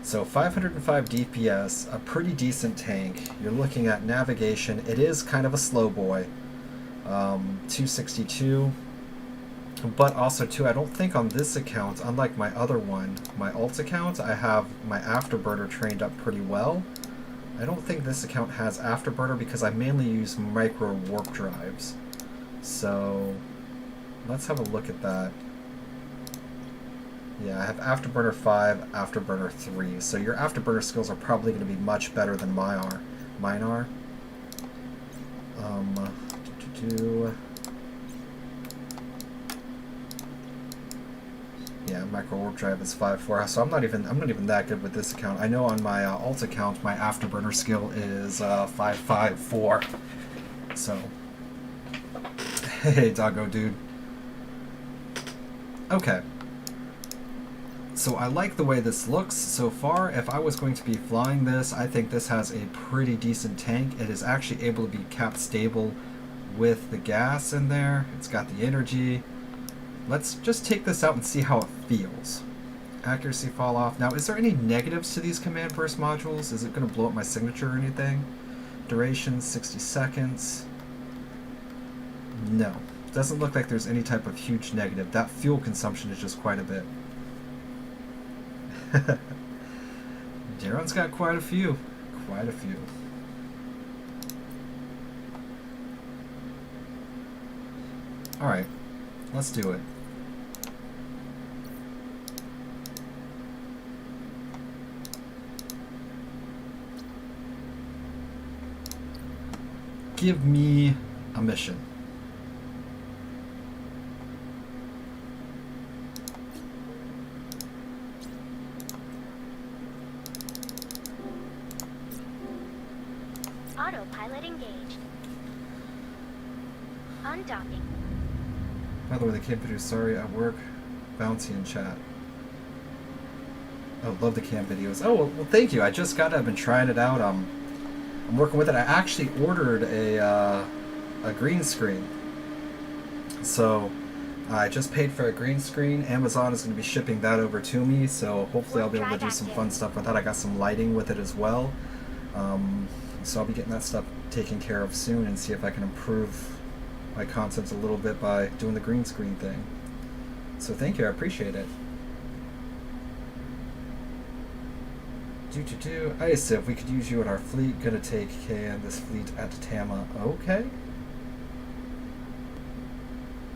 So 505 DPS, a pretty decent tank. You're looking at navigation. It is kind of a slow boy. 262. But also, too, I don't think on this account, unlike my other one, my alt account, I have my afterburner trained up pretty well. I don't think this account has afterburner because I mainly use micro warp drives. So let's have a look at that. Yeah, I have afterburner 5, afterburner 3. So your afterburner skills are probably going to be much better than mine are. Yeah, micro warp drive is 5.4. So I'm not even that good with this account. I know on my alt account, my afterburner skill is 5.54. So, hey, doggo dude. Okay. So I like the way this looks so far. If I was going to be flying this, I think this has a pretty decent tank. It is actually able to be kept stable with the gas in there. It's got the energy. Let's just take this out and see how it feels. Accuracy fall off. Now, is there any negatives to these command burst modules? Is it going to blow up my signature or anything? Duration, 60 seconds. No. Doesn't look like there's any type of huge negative. That fuel consumption is just quite a bit. Darren's got quite a few. Quite a few. Alright, let's do it. Give me a mission. Autopilot engaged. Undocking. By the way, the camp video, sorry, at work, bouncy in chat. Oh, love the camp videos. Oh, well, thank you. I just got it. I've been trying it out. I'm working with it. I actually ordered a green screen. So I just paid for a green screen. Amazon is going to be shipping that over to me. So hopefully I'll be able to do some fun stuff with that. I got some lighting with it as well. So I'll be getting that stuff taken care of soon and see if I can improve my content a little bit by doing the green screen thing. So thank you. I appreciate it. I said if we could use you in our fleet, gonna take KN this fleet at Tama. Okay.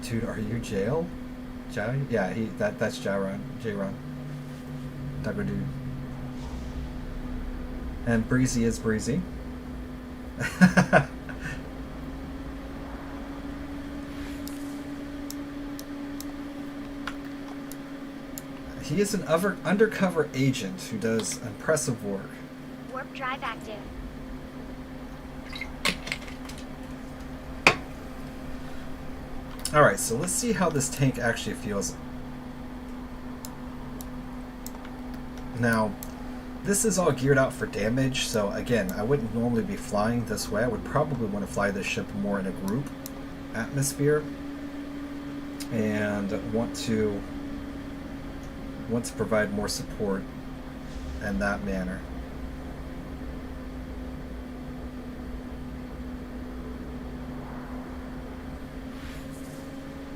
Dude, are you jail? Jai? Yeah, that's Jairon. Jairon. Dugger dude. And Breezy is Breezy. He is an undercover agent who does impressive work. Warp drive active. Alright, so let's see how this tank actually feels. Now, this is all geared out for damage, so again, I wouldn't normally be flying this way. I would probably want to fly this ship more in a group atmosphere and want to provide more support in that manner.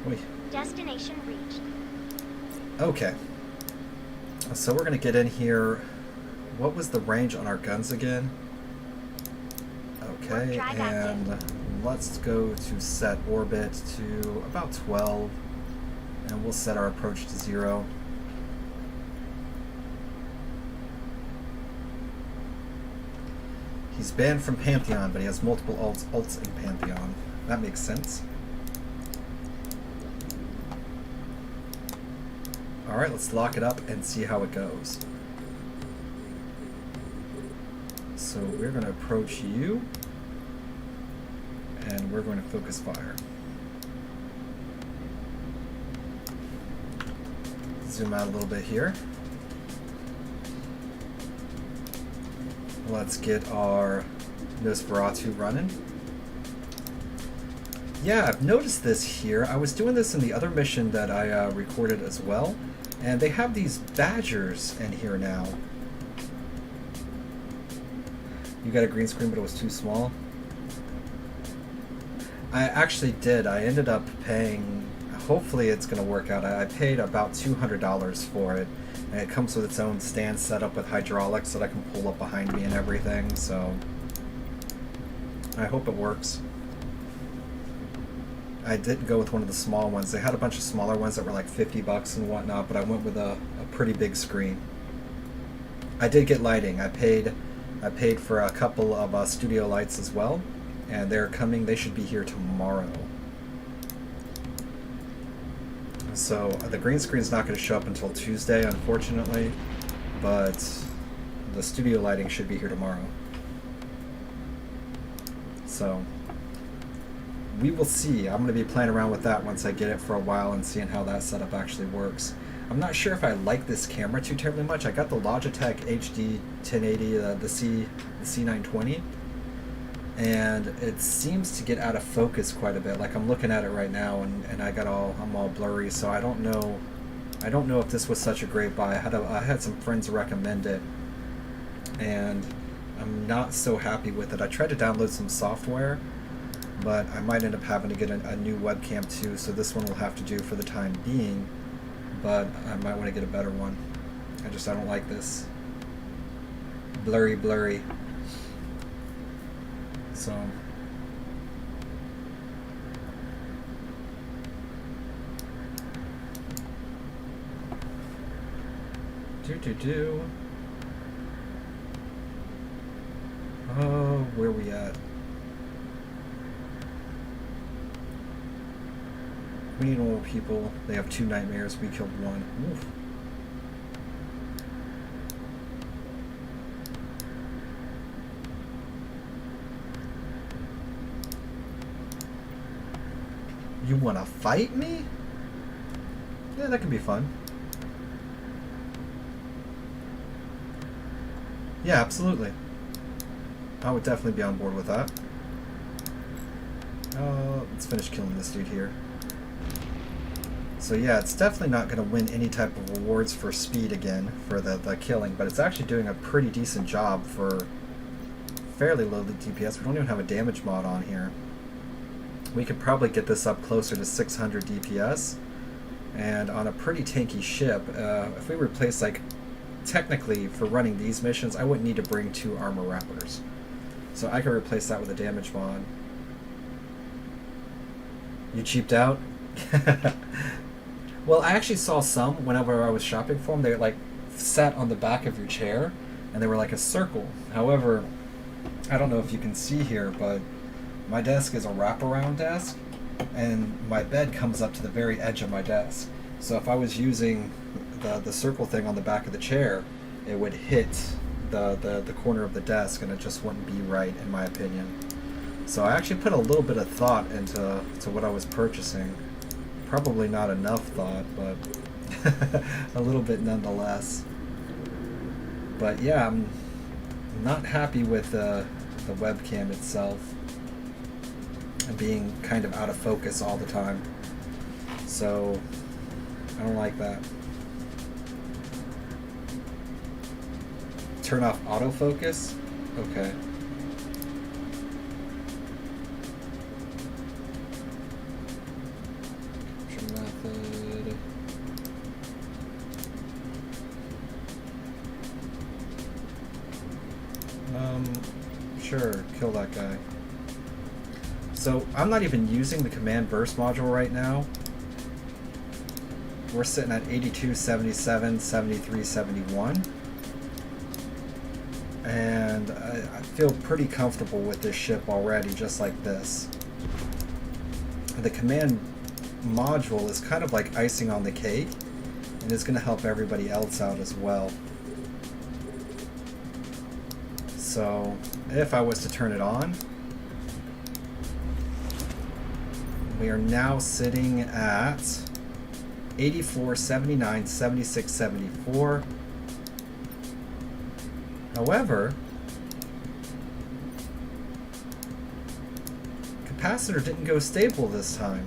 Wait. Destination reached. Okay. So we're going to get in here. What was the range on our guns again? Okay, and let's go to set orbit to about 12. And we'll set our approach to 0. He's banned from Pantheon, but he has multiple ults in Pantheon. That makes sense. Alright, let's lock it up and see how it goes. So we're going to approach you, and we're going to focus fire. Zoom out a little bit here. Let's get our Nosferatu running. Yeah, I've noticed this here. I was doing this in the other mission that I recorded as well, and they have these badgers in here now. You got a green screen, but it was too small. I actually did. I ended up paying, hopefully it's going to work out. I paid about $200 for it. And it comes with its own stand set up with hydraulics that I can pull up behind me and everything, so I hope it works. I did go with one of the small ones. They had a bunch of smaller ones that were like $50 and whatnot, but I went with a pretty big screen. I did get lighting. I paid for a couple of studio lights as well, and they're coming. They should be here tomorrow. So the green screen's not going to show up until Tuesday, unfortunately, but the studio lighting should be here tomorrow. So we will see. I'm going to be playing around with that once I get it for a while and seeing how that setup actually works. I'm not sure if I like this camera too terribly much. I got the Logitech HD 1080, the C920. And it seems to get out of focus quite a bit. Like I'm looking at it right now, and I'm all blurry. So I don't know if this was such a great buy. I had some friends recommend it, and I'm not so happy with it. I tried to download some software, but I might end up having to get a new webcam too. So this one will have to do for the time being, but I might want to get a better one. I don't like this blurry. So oh, where we at? We need more people. They have 2 nightmares. We killed 1. Oof. You want to fight me? Yeah, that could be fun. Yeah, absolutely. I would definitely be on board with that. Let's finish killing this dude here. So yeah, it's definitely not going to win any type of awards for speed again for the killing, but it's actually doing a pretty decent job for fairly low DPS. We don't even have a damage mod on here. We could probably get this up closer to 600 DPS, and on a pretty tanky ship, if we replace, like, technically for running these missions, I wouldn't need to bring 2 armor wrappers. So I could replace that with a damage mod. You cheaped out? Well, I actually saw some whenever I was shopping for them. They like sat on the back of your chair, and they were like a circle. However, I don't know if you can see here, but my desk is a wraparound desk, and my bed comes up to the very edge of my desk. So if I was using the circle thing on the back of the chair, it would hit the corner of the desk, and it just wouldn't be right, in my opinion. So I actually put a little bit of thought into what I was purchasing. Probably not enough thought, but a little bit nonetheless. But yeah, I'm not happy with the webcam itself and being kind of out of focus all the time. So I don't like that. Turn off autofocus? Okay. Method. Sure, kill that guy. So I'm not even using the command burst module right now. We're sitting at 82, 77, 73, 71. And I feel pretty comfortable with this ship already, just like this. The command module is kind of like icing on the cake, and it's going to help everybody else out as well. So if I was to turn it on, we are now sitting at 84, 79, 76, 74. However, capacitor didn't go stable this time.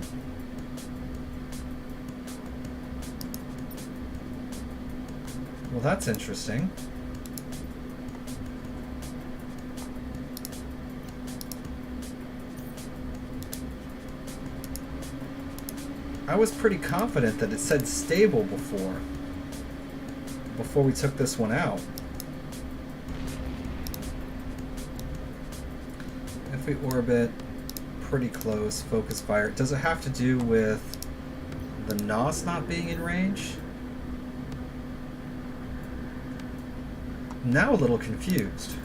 Well, that's interesting. I was pretty confident that it said stable before we took this one out. If we orbit pretty close, focus fire, does it have to do with the NOS not being in range? I'm now a little confused.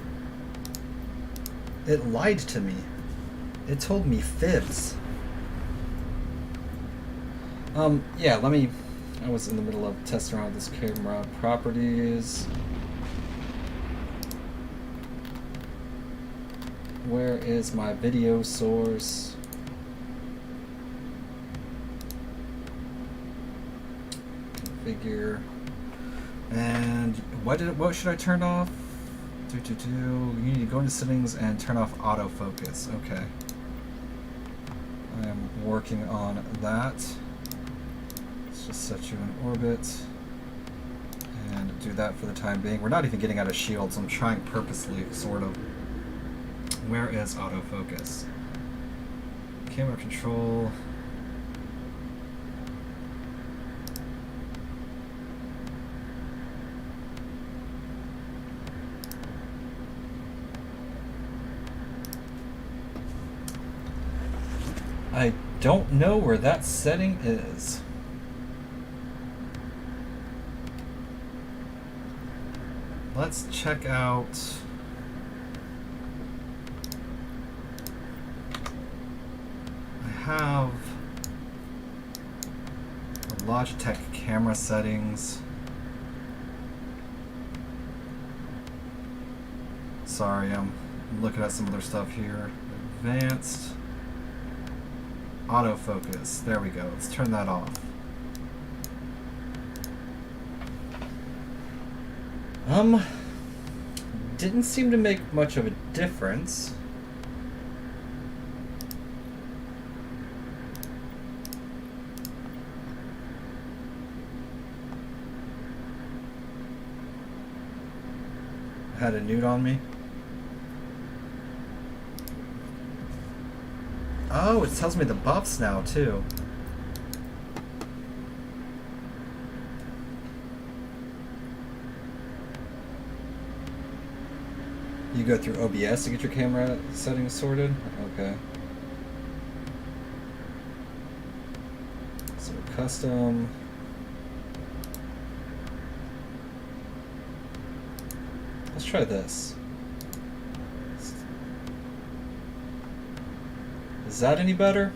It lied to me. It told me fibs. Yeah, I was in the middle of testing around with this camera. Properties. Where is my video source? Configure. And what should I turn off? You need to go into settings and turn off autofocus. Okay. I am working on that. Let's just set you in orbit and do that for the time being. We're not even getting out of shields. I'm trying purposely, sort of. Where is autofocus? Camera control. I don't know where that setting is. Let's check out. I have the Logitech camera settings. Sorry, I'm looking at some other stuff here. Advanced. Autofocus. There we go. Let's turn that off. Didn't seem to make much of a difference. Had a nude on me. Oh, it tells me the buffs now too. You go through OBS to get your camera settings sorted? Okay. So custom. Let's try this. Is that any better?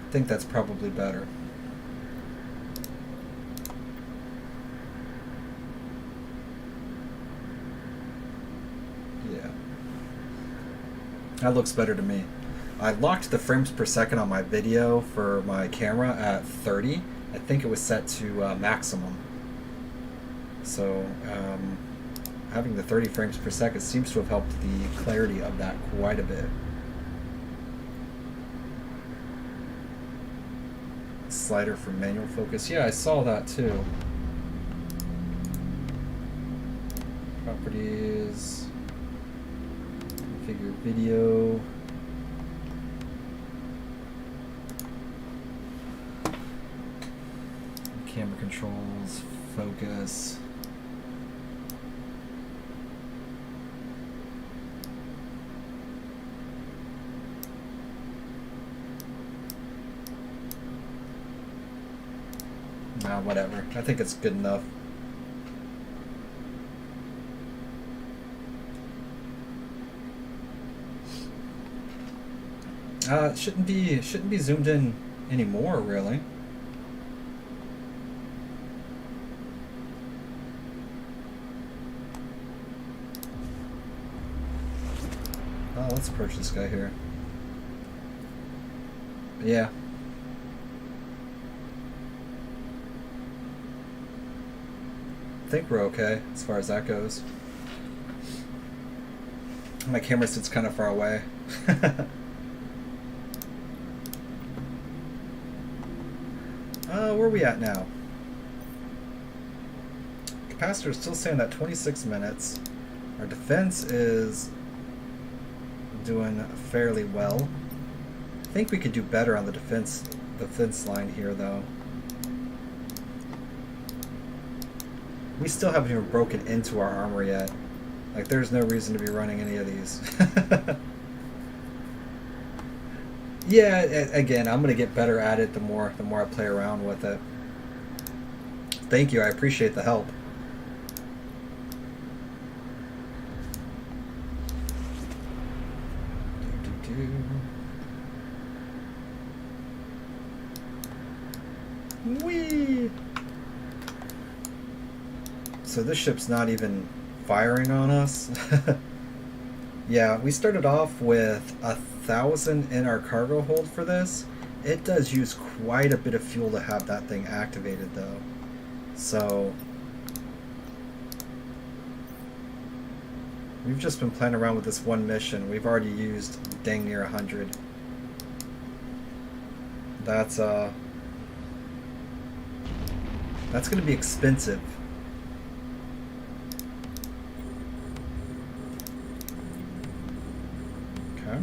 I think that's probably better. Yeah. That looks better to me. I locked the frames per second on my video for my camera at 30. I think it was set to maximum. So having the 30 frames per second seems to have helped the clarity of that quite a bit. Slider for manual focus. Yeah, I saw that too. Properties. Configure video. Camera controls, focus. Nah, whatever. I think it's good enough. It shouldn't be zoomed in anymore, really. Let's approach this guy here. Yeah. I think we're okay as far as that goes. My camera sits kind of far away. Where are we at now? Capacitor is still saying that 26 minutes. Our defense is doing fairly well. I think we could do better on the defense line here, though. We still haven't even broken into our armor yet. Like, there's no reason to be running any of these. Yeah, again, I'm gonna get better at it the more I play around with it. Thank you, I appreciate the help. Whee! So this ship's not even firing on us. Yeah, we started off with 1,000 in our cargo hold for this. It does use quite a bit of fuel to have that thing activated, though. So we've just been playing around with this one mission. We've already used dang near 100. That's going to be expensive. Okay.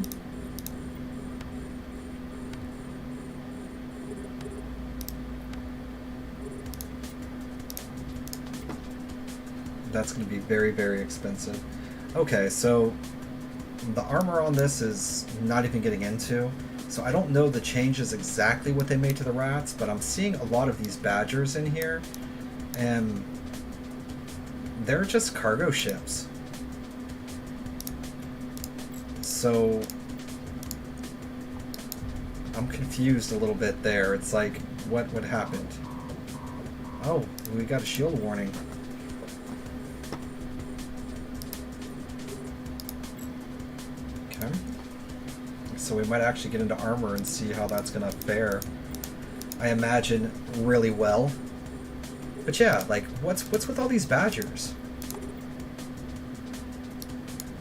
That's going to be very, very expensive. Okay, so the armor on this is not even getting into. So I don't know the changes exactly what they made to the rats, but I'm seeing a lot of these badgers in here, and they're just cargo ships. So I'm confused a little bit there. It's like, what happened? Oh, we got a shield warning. Okay. So we might actually get into armor and see how that's gonna fare. I imagine really well. But yeah, like, what's with all these Badgers?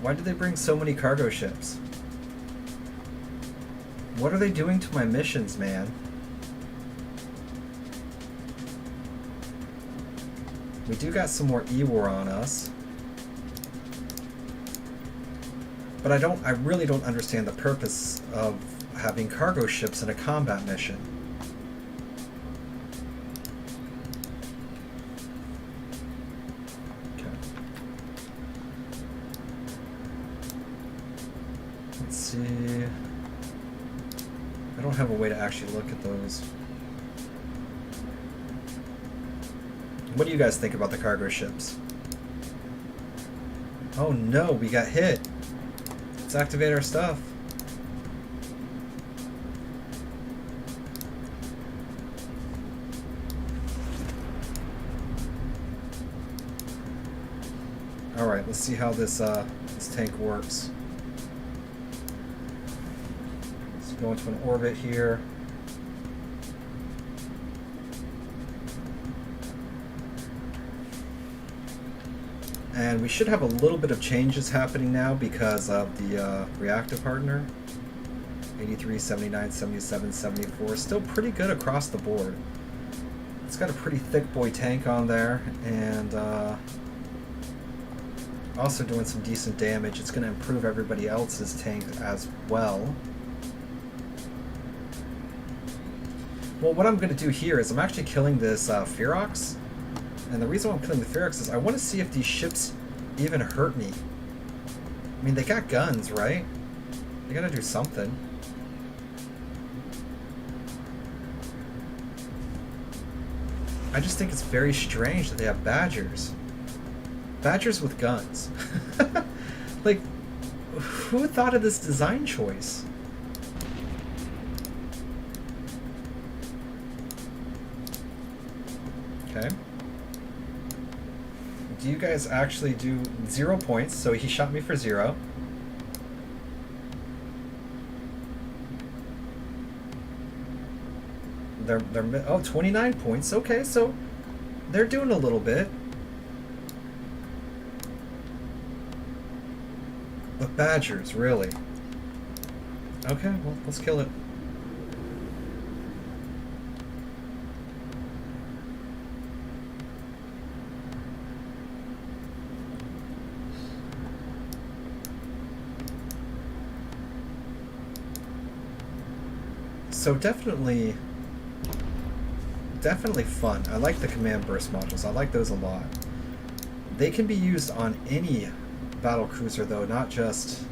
Why did they bring so many cargo ships? What are they doing to my missions, man? We do got some more E-War on us. But I really don't understand the purpose of having cargo ships in a combat mission. Okay. Let's see. I don't have a way to actually look at those. What do you guys think about the cargo ships? Oh no, we got hit. Let's activate our stuff. Alright, let's see how this tank works. Let's go into an orbit here. And we should have a little bit of changes happening now because of the reactive hardener. 83, 79, 77, 74. Still pretty good across the board. It's got a pretty thick boy tank on there, and also doing some decent damage. It's going to improve everybody else's tank as well. Well, what I'm going to do here is I'm actually killing this Ferox. And the reason why I'm killing the Ferox is I want to see if these ships even hurt me. I mean, they got guns, right? They gotta do something. I just think it's very strange that they have Badgers. Badgers with guns. Like, who thought of this design choice? Okay. Do you guys actually do 0 points? So he shot me for 0. They're oh, 29 points. Okay, so they're doing a little bit. But Badgers, really? Okay, well, let's kill it. So definitely fun. I like the command burst modules. I like those a lot. They can be used on any battle cruiser though, not just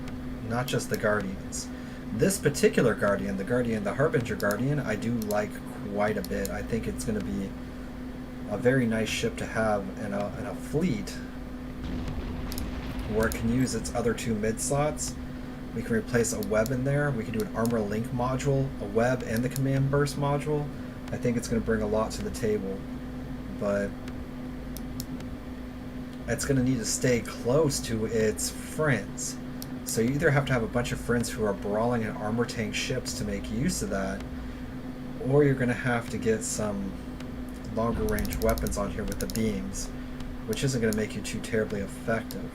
the Guardians. This particular Guardian, the Harbinger Guardian, I do like quite a bit. I think it's going to be a very nice ship to have in a fleet where it can use its other 2 mid slots. We can replace a web in there. We can do an armor link module, a web, and the command burst module. I think it's going to bring a lot to the table, but it's going to need to stay close to its friends. So you either have to have a bunch of friends who are brawling in armor tank ships to make use of that, or you're going to have to get some longer range weapons on here with the beams, which isn't going to make you too terribly effective.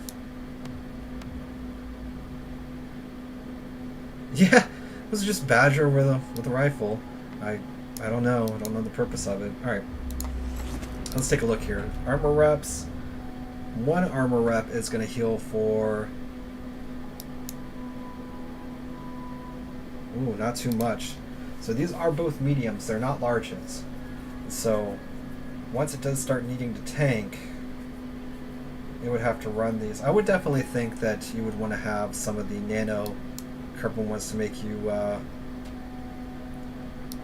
Yeah, it was just Badger with a rifle. I don't know. I don't know the purpose of it. All right, let's take a look here. Armor reps. 1 armor rep is going to heal for. Ooh, not too much. So these are both mediums. They're not larges. So once it does start needing to tank, it would have to run these. I would definitely think that you would want to have some of the nano carbon ones to make you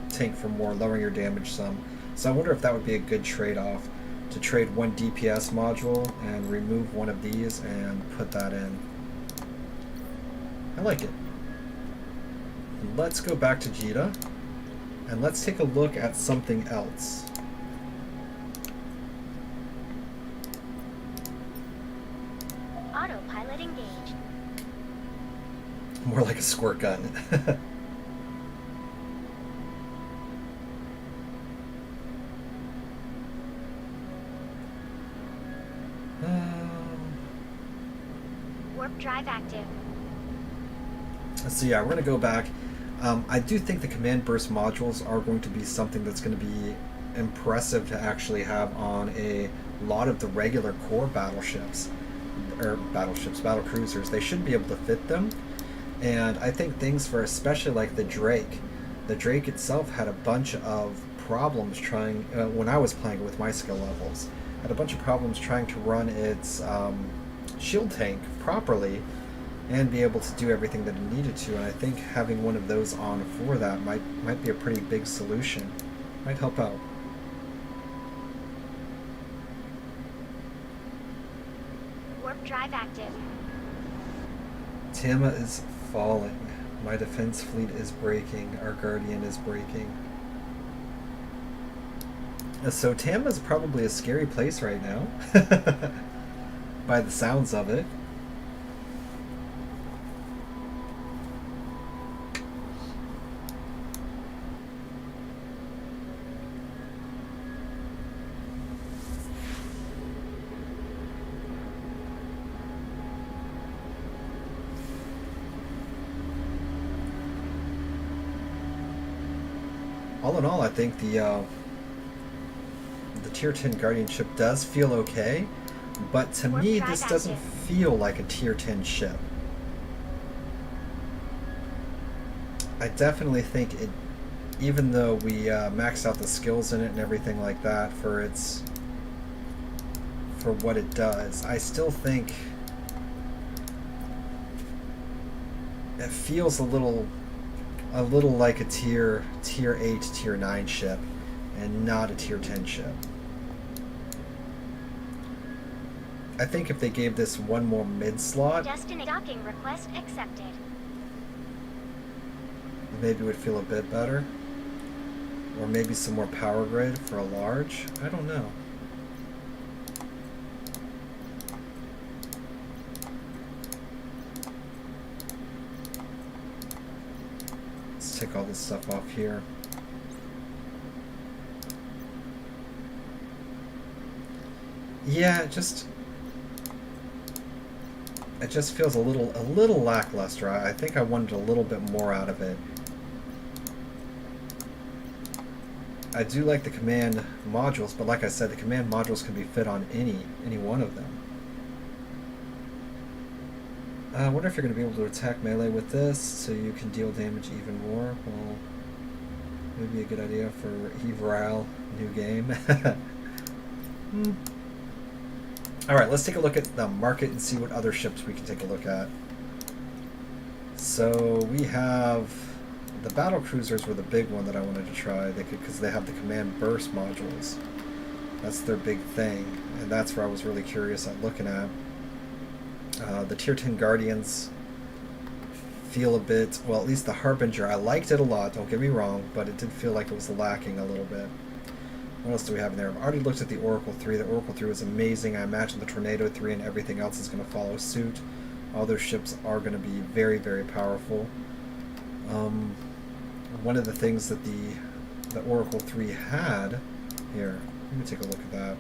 tank for more, lowering your damage some. So I wonder if that would be a good trade-off, to trade 1 DPS module and remove 1 of these and put that in. I like it. Let's go back to Jita and let's take a look at something else. Autopilot engaged. More like a squirt gun. Warp drive active. So yeah, we're going to go back. I do think the command burst modules are going to be something that's going to be impressive to actually have on a lot of the regular core battleships, battle cruisers. They should be able to fit them. And I think things for especially like the Drake itself had a bunch of problems trying, when I was playing it with my skill levels, had a bunch of problems trying to run its shield tank properly and be able to do everything that it needed to. And I think having one of those on for that might be a pretty big solution. Might help out. Warp drive active. Tama is falling. My defense fleet is breaking. Our Guardian is breaking. So Tama is probably a scary place right now. By the sounds of it. All in all, I think the Tier 10 Guardian ship does feel okay, but to me this doesn't feel like a Tier 10 ship. I definitely think it, even though we maxed out the skills in it and everything like that for what it does, I still think it feels a little like a tier 8, tier 9 ship, and not a tier 10 ship. I think if they gave this one more mid slot, Destination docking request accepted. maybe it would feel a bit better. Or maybe some more power grid for a large. I don't know. Let's take all this stuff off here. Yeah, it just feels a little lackluster. I think I wanted a little bit more out of it. I do like the command modules, but like I said, the command modules can be fit on any one of them. I wonder if you're going to be able to attack melee with this, so you can deal damage even more. Well, maybe a good idea for Evral new game. Alright, let's take a look at the market and see what other ships we can take a look at. So we have the battle cruisers were the big one that I wanted to try, because they have the command burst modules. That's their big thing, and that's where I was really curious at looking at. The tier 10 Guardians feel a bit, well, at least the Harbinger, I liked it a lot, don't get me wrong, but it did feel like it was lacking a little bit. What else do we have in there? I've already looked at the Oracle 3. The Oracle 3 was amazing. I imagine the Tornado 3 and everything else is going to follow suit. All those ships are going to be very, very powerful. One of the things that the Oracle 3 had... Here, let me take a look at that.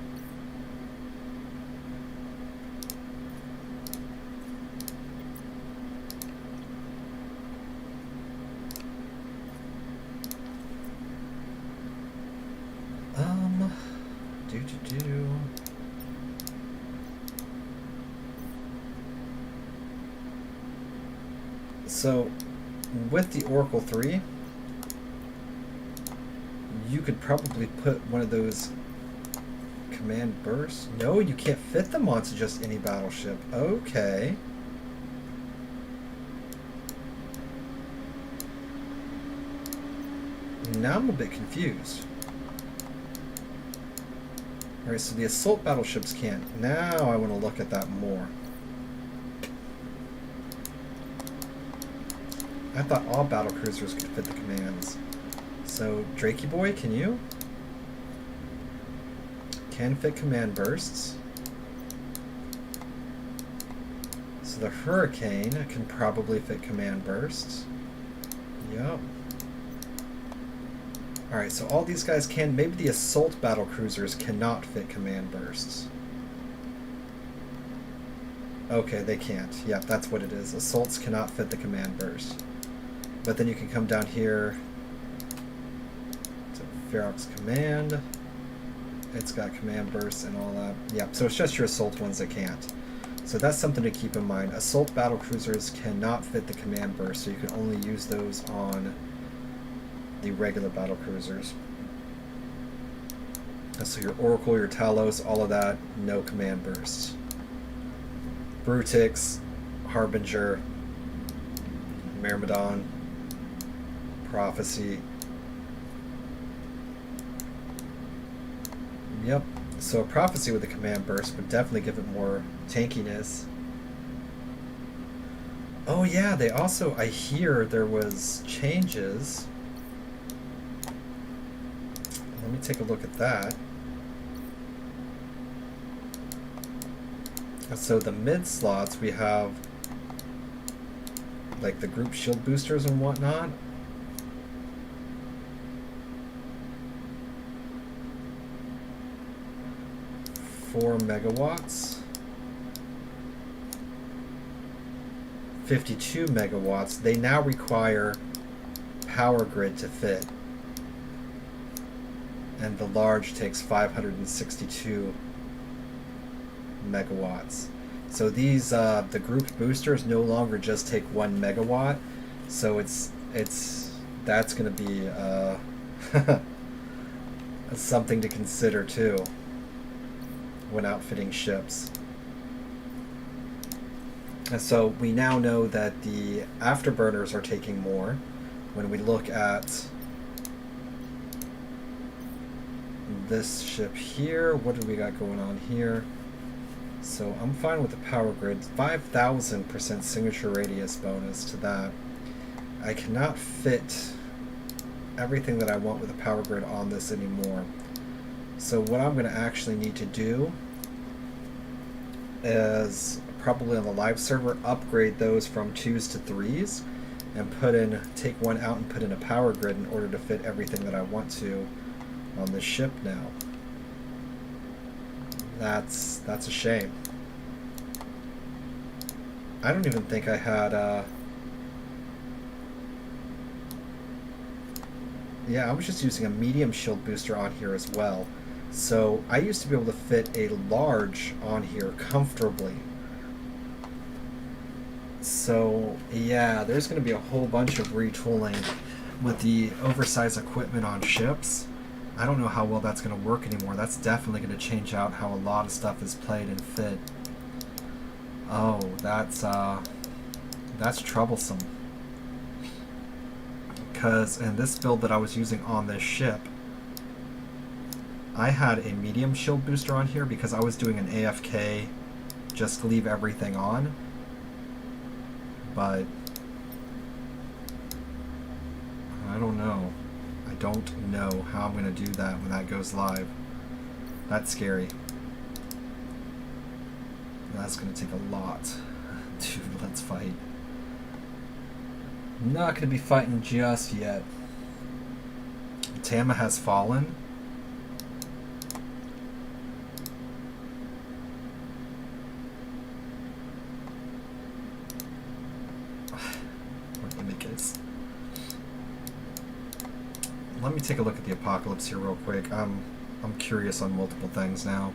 So, with the Oracle 3, you could probably put one of those command bursts. No, you can't fit them onto just any battleship. Okay. Now I'm a bit confused. Alright, so the assault battleships can't. Now I want to look at that more. I thought all battle cruisers could fit the commands. So, Drakey boy, can you? Can fit command bursts. So So the Hurricane can probably fit command bursts. Yup. Alright, so all these guys can. Maybe the assault battle cruisers cannot fit command bursts. Okay, they can't. Yep, that's what it is. Assaults cannot fit the command burst. But then you can come down here to Ferox Command. It's got command bursts and all that. Yep, so it's just your assault ones that can't. So that's something to keep in mind. Assault battle cruisers cannot fit the command burst, so you can only use those on the regular battle cruisers. So your Oracle, your Talos, all of that, no command bursts. Brutix, Harbinger, Myrmidon, Prophecy. Yep. So a Prophecy with a command burst would definitely give it more tankiness. Oh yeah, they also, I hear there was changes. Let me take a look at that. So the mid slots, we have like the group shield boosters and whatnot. Four megawatts. 52 megawatts. They now require power grid to fit. And the large takes 562 megawatts. So these the group boosters no longer just take 1 megawatt. So that's going to be something to consider too when outfitting ships. And so we now know that the afterburners are taking more. When we look at this ship here, what do we got going on here? So I'm fine with the power grid. 5,000% signature radius bonus to that. I cannot fit everything that I want with the power grid on this anymore. So what I'm going to actually need to do is probably on the live server upgrade those from 2s to 3s and take one out and put in a power grid in order to fit everything that I want to on this ship now. That's a shame. I don't even think I had yeah, I was just using a medium shield booster on here as well. So I used to be able to fit a large on here comfortably. So yeah, there's going to be a whole bunch of retooling with the oversized equipment on ships. I don't know how well that's going to work anymore. That's definitely going to change out how a lot of stuff is played and fit. Oh, that's troublesome. Because in this build that I was using on this ship, I had a medium shield booster on here because I was doing an AFK, just leave everything on. But I don't know. I don't know how I'm going to do that when that goes live. That's scary. That's going to take a lot. Dude, let's fight. Not going to be fighting just yet. Tama has fallen. Let me take a look at the apocalypse here real quick. I'm curious on multiple things now.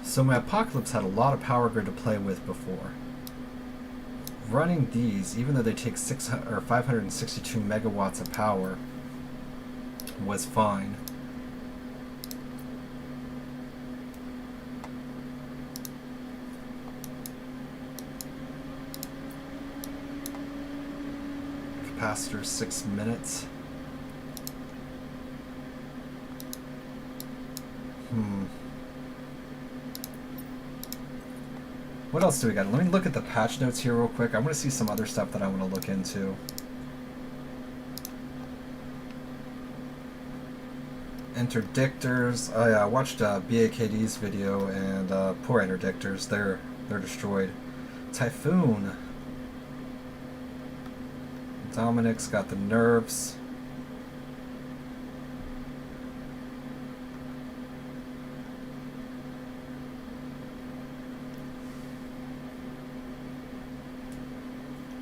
So my apocalypse had a lot of power grid to play with before. Running these, even though they take 562 megawatts of power, was fine. Capacitor 6 minutes. What else do we got? Let me look at the patch notes here real quick. I want to see some other stuff that I want to look into. Interdictors. I watched BAKD's video, and poor interdictors. They're destroyed. Typhoon. Dominic's got the nerfs.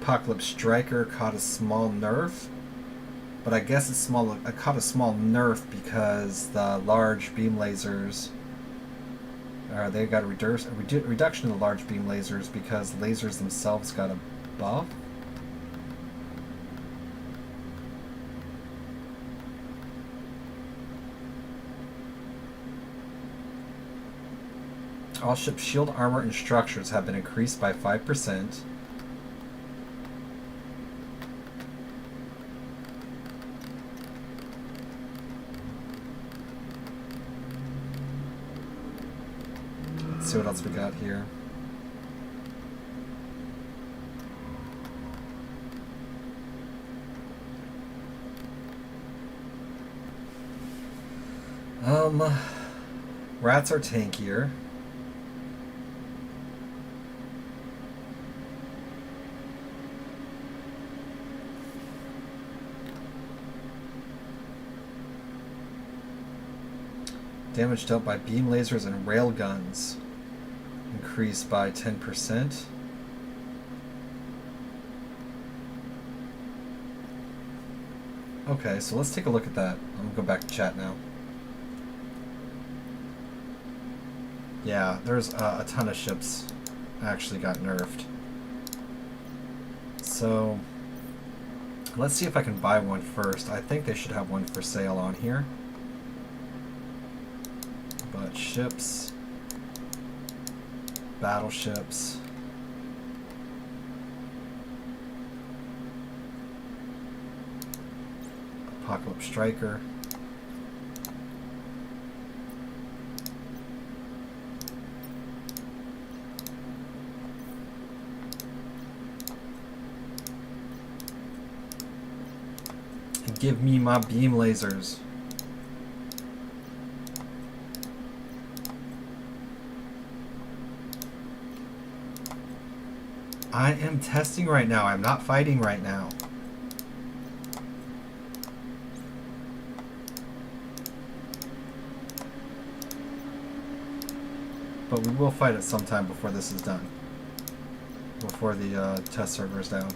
Apocalypse Striker caught a small nerf, but I guess it's small. I caught a small nerf because the large beam lasers, they got a reduction of the large beam lasers because lasers themselves got a buff. All ship shield armor and structures have been increased by 5%. Let's see what else we got here. Rats are tankier. Damage dealt by beam lasers and rail guns increased by 10%. Okay, so let's take a look at that. I'm gonna go back to chat now. Yeah, there's a ton of ships actually got nerfed. So let's see if I can buy one first. I think they should have one for sale on here. But ships, battleships, Apocalypse Striker, and give me my beam lasers. I am testing right now. I'm not fighting right now. But we will fight it sometime before this is done. Before the test server is down.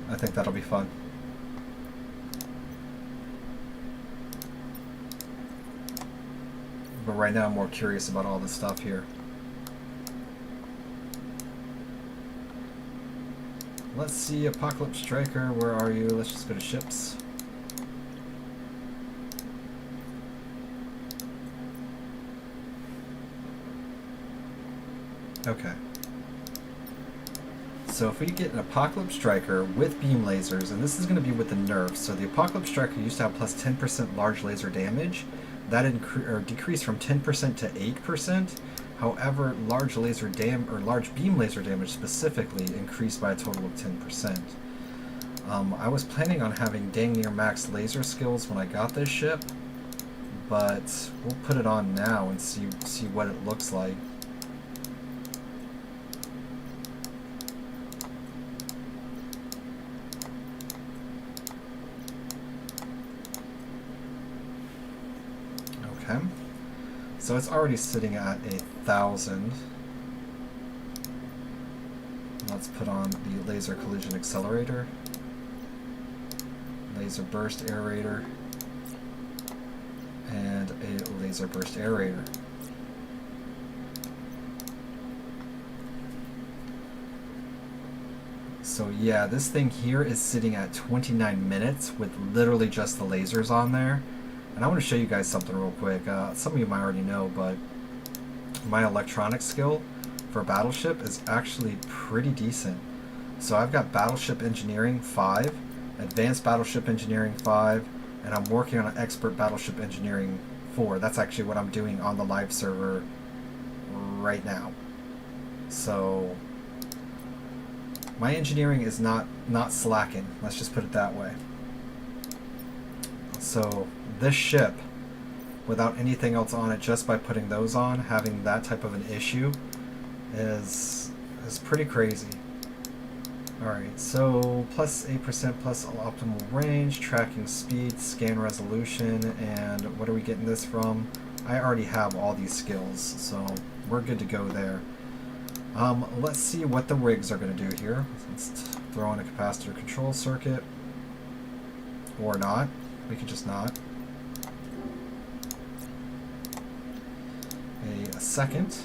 I think that'll be fun. But right now I'm more curious about all this stuff here. Let's see, Apocalypse Striker, where are you? Let's just go to ships. Okay. So if we get an Apocalypse Striker with beam lasers, and this is going to be with the nerfs, so the Apocalypse Striker used to have plus 10% large laser damage. That decreased from 10% to 8%. However, large beam laser damage specifically increased by a total of 10%. I was planning on having dang near max laser skills when I got this ship, but we'll put it on now and see what it looks like. Okay. So it's already sitting at 1,000. Let's put on the laser collision accelerator, laser burst aerator, and a laser burst aerator. So yeah, this thing here is sitting at 29 minutes with literally just the lasers on there. And I want to show you guys something real quick. Some of you might already know, but my electronic skill for Battleship is actually pretty decent. So I've got Battleship Engineering 5, Advanced Battleship Engineering 5, and I'm working on an Expert Battleship Engineering 4. That's actually what I'm doing on the live server right now. So my engineering is not slacking. Let's just put it that way. So this ship, without anything else on it, just by putting those on, having that type of an issue is pretty crazy. Alright, so plus 8% plus optimal range, tracking speed, scan resolution, and what are we getting this from? I already have all these skills, so we're good to go there. Let's see what the rigs are going to do here. Let's throw in a capacitor control circuit. Or not. We could just not. A second.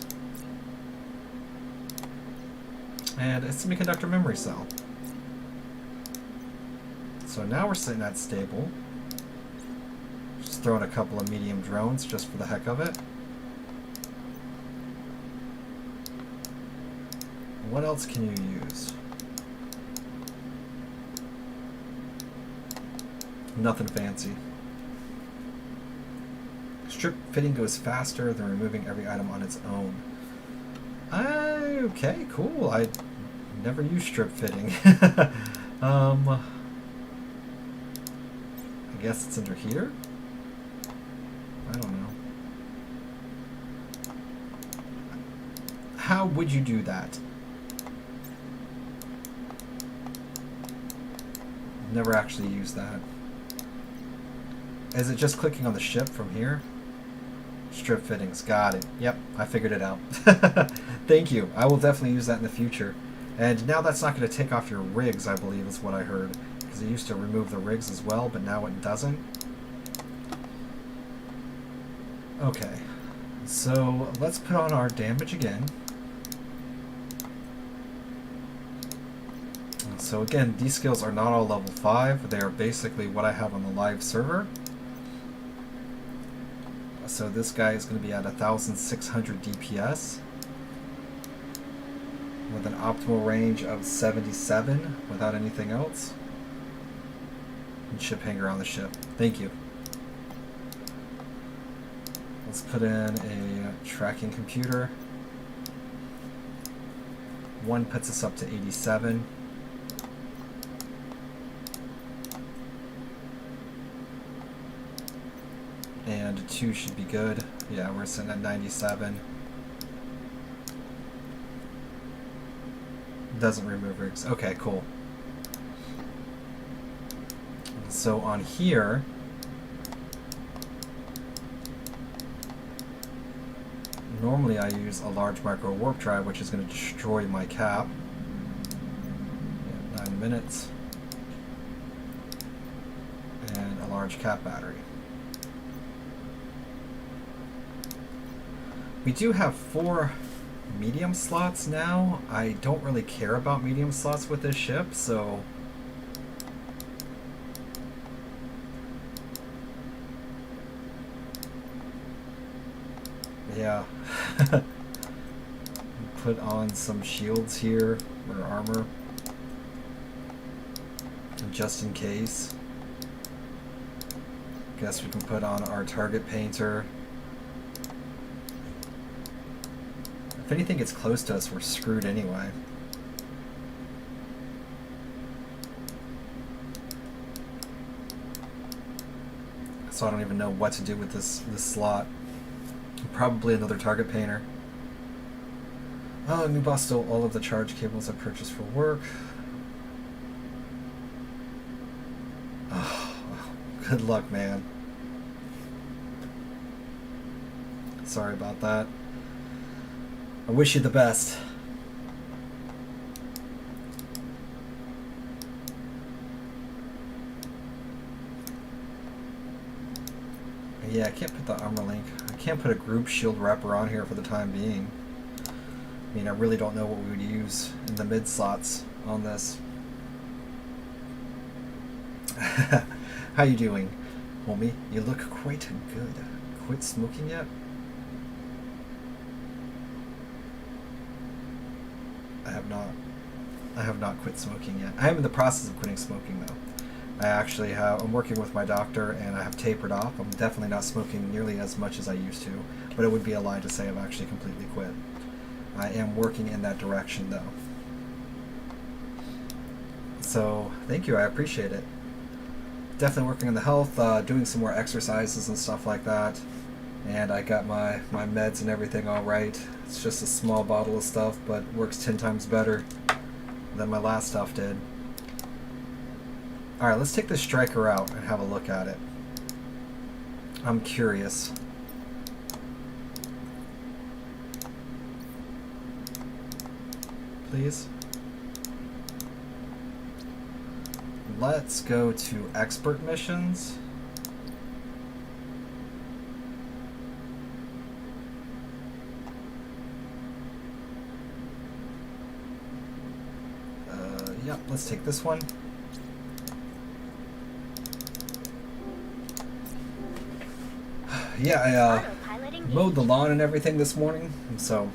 And a semiconductor memory cell. So now we're sitting at stable. Just throwing a couple of medium drones just for the heck of it. What else can you use? Nothing fancy. Strip fitting goes faster than removing every item on its own. Okay, cool. I never used strip fitting. I guess it's under here? I don't know. How would you do that? Never actually used that. Is it just clicking on the ship from here? Strip fittings, got it. Yep, I figured it out. Thank you. I will definitely use that in the future. And now that's not going to take off your rigs, I believe is what I heard. Because it used to remove the rigs as well, but now it doesn't. Okay, so let's put on our damage again. So again, these skills are not all level 5. They are basically what I have on the live server. So this guy is going to be at 1,600 DPS with an optimal range of 77 without anything else. And ship hanger on the ship. Thank you. Let's put in a tracking computer. One puts us up to 87. And 2 should be good. Yeah, we're sitting at 97. Doesn't remove rigs. Okay, cool. So on here, normally I use a large micro warp drive, which is going to destroy my cap. Yeah, 9 minutes. And a large cap battery. We do have 4 medium slots now. I don't really care about medium slots with this ship, so yeah. Put on some shields here, or armor, just in case. Guess we can put on our target painter. If anything gets close to us, we're screwed anyway. So I don't even know what to do with this slot. Probably another target painter. Oh, new boss stole all of the charge cables I purchased for work. Oh, good luck, man. Sorry about that. I wish you the best. Yeah, I can't put the armor link. I can't put a group shield wrapper on here for the time being. I mean, I really don't know what we would use in the mid slots on this. How you doing, homie? You look quite good. Quit smoking yet? I have not quit smoking yet. I am in the process of quitting smoking though. I'm working with my doctor and I have tapered off. I'm definitely not smoking nearly as much as I used to, but it would be a lie to say I've actually completely quit. I am working in that direction though. So, thank you, I appreciate it. definitely working on the health, doing some more exercises and stuff like that. And I got my meds and everything all right. It's just a small bottle of stuff, but works 10 times better than my last stuff did. Alright, let's take this striker out and have a look at it. I'm curious. Please. Let's go to expert missions. Yep, let's take this one. Yeah, I mowed the lawn and everything this morning, so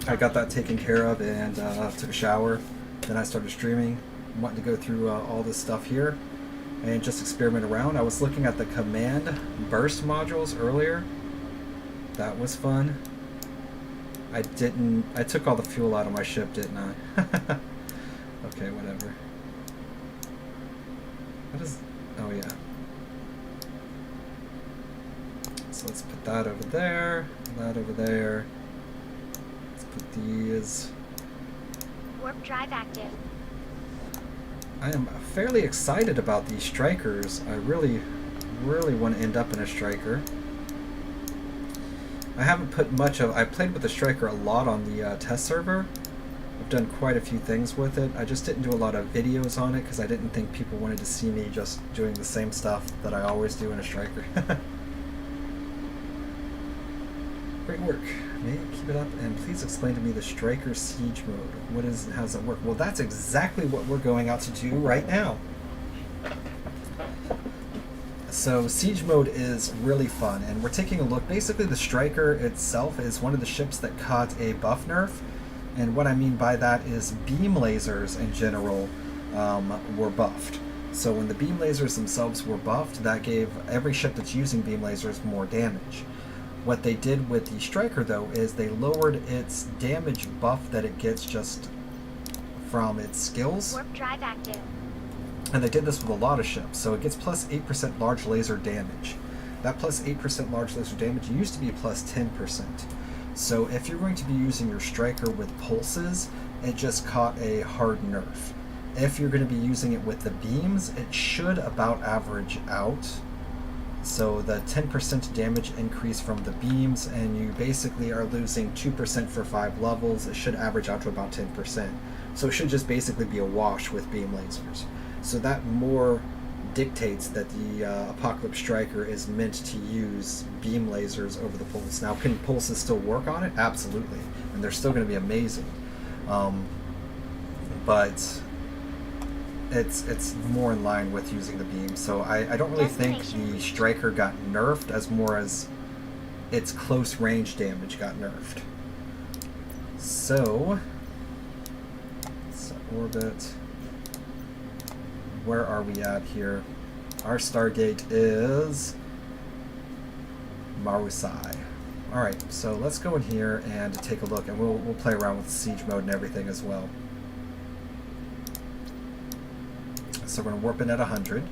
I got that taken care of and took a shower. Then I started streaming, wanting to go through all this stuff here and just experiment around. I was looking at the command burst modules earlier. That was fun. I took all the fuel out of my ship, didn't I? Okay, whatever. What is... Oh, yeah. So let's put that over there, that over there. Let's put these... Warp drive active. I am fairly excited about these strikers. I really want to end up in a striker. I haven't put much of... I played with the striker a lot on the test server. I've done quite a few things with it. I just didn't do a lot of videos on it because I didn't think people wanted to see me just doing the same stuff that I always do in a striker. Great work. May I keep it up? And please explain to me the striker siege mode. How does it work? Well, that's exactly what we're going out to do right now. So siege mode is really fun, and we're taking a look. Basically, the striker itself is one of the ships that caught a buff nerf. And what I mean by that is beam lasers in general were buffed. So when the beam lasers themselves were buffed, that gave every ship that's using beam lasers more damage. What they did with the striker, though, is they lowered its damage buff that it gets just from its skills. Warp drive active. And they did this with a lot of ships. So it gets plus 8% large laser damage. That plus 8% large laser damage used to be plus 10%. So if you're going to be using your striker with pulses, it just caught a hard nerf. If you're going to be using it with the beams, it should about average out. So the 10% damage increase from the beams, and you basically are losing 2% for 5 levels. It should average out to about 10%. So it should just basically be a wash with beam lasers. So that more dictates that the Apocalypse Striker is meant to use beam lasers over the pulse. Now, can pulses still work on it? Absolutely. And they're still going to be amazing. But it's more in line with using the beam. So I don't really think the Striker got nerfed as more as its close range damage got nerfed. So, orbit. Where are we at here? Our Stargate is Marusai. Alright, so let's go in here and take a look, and we'll play around with siege mode and everything as well. So we're going to warp in at 100.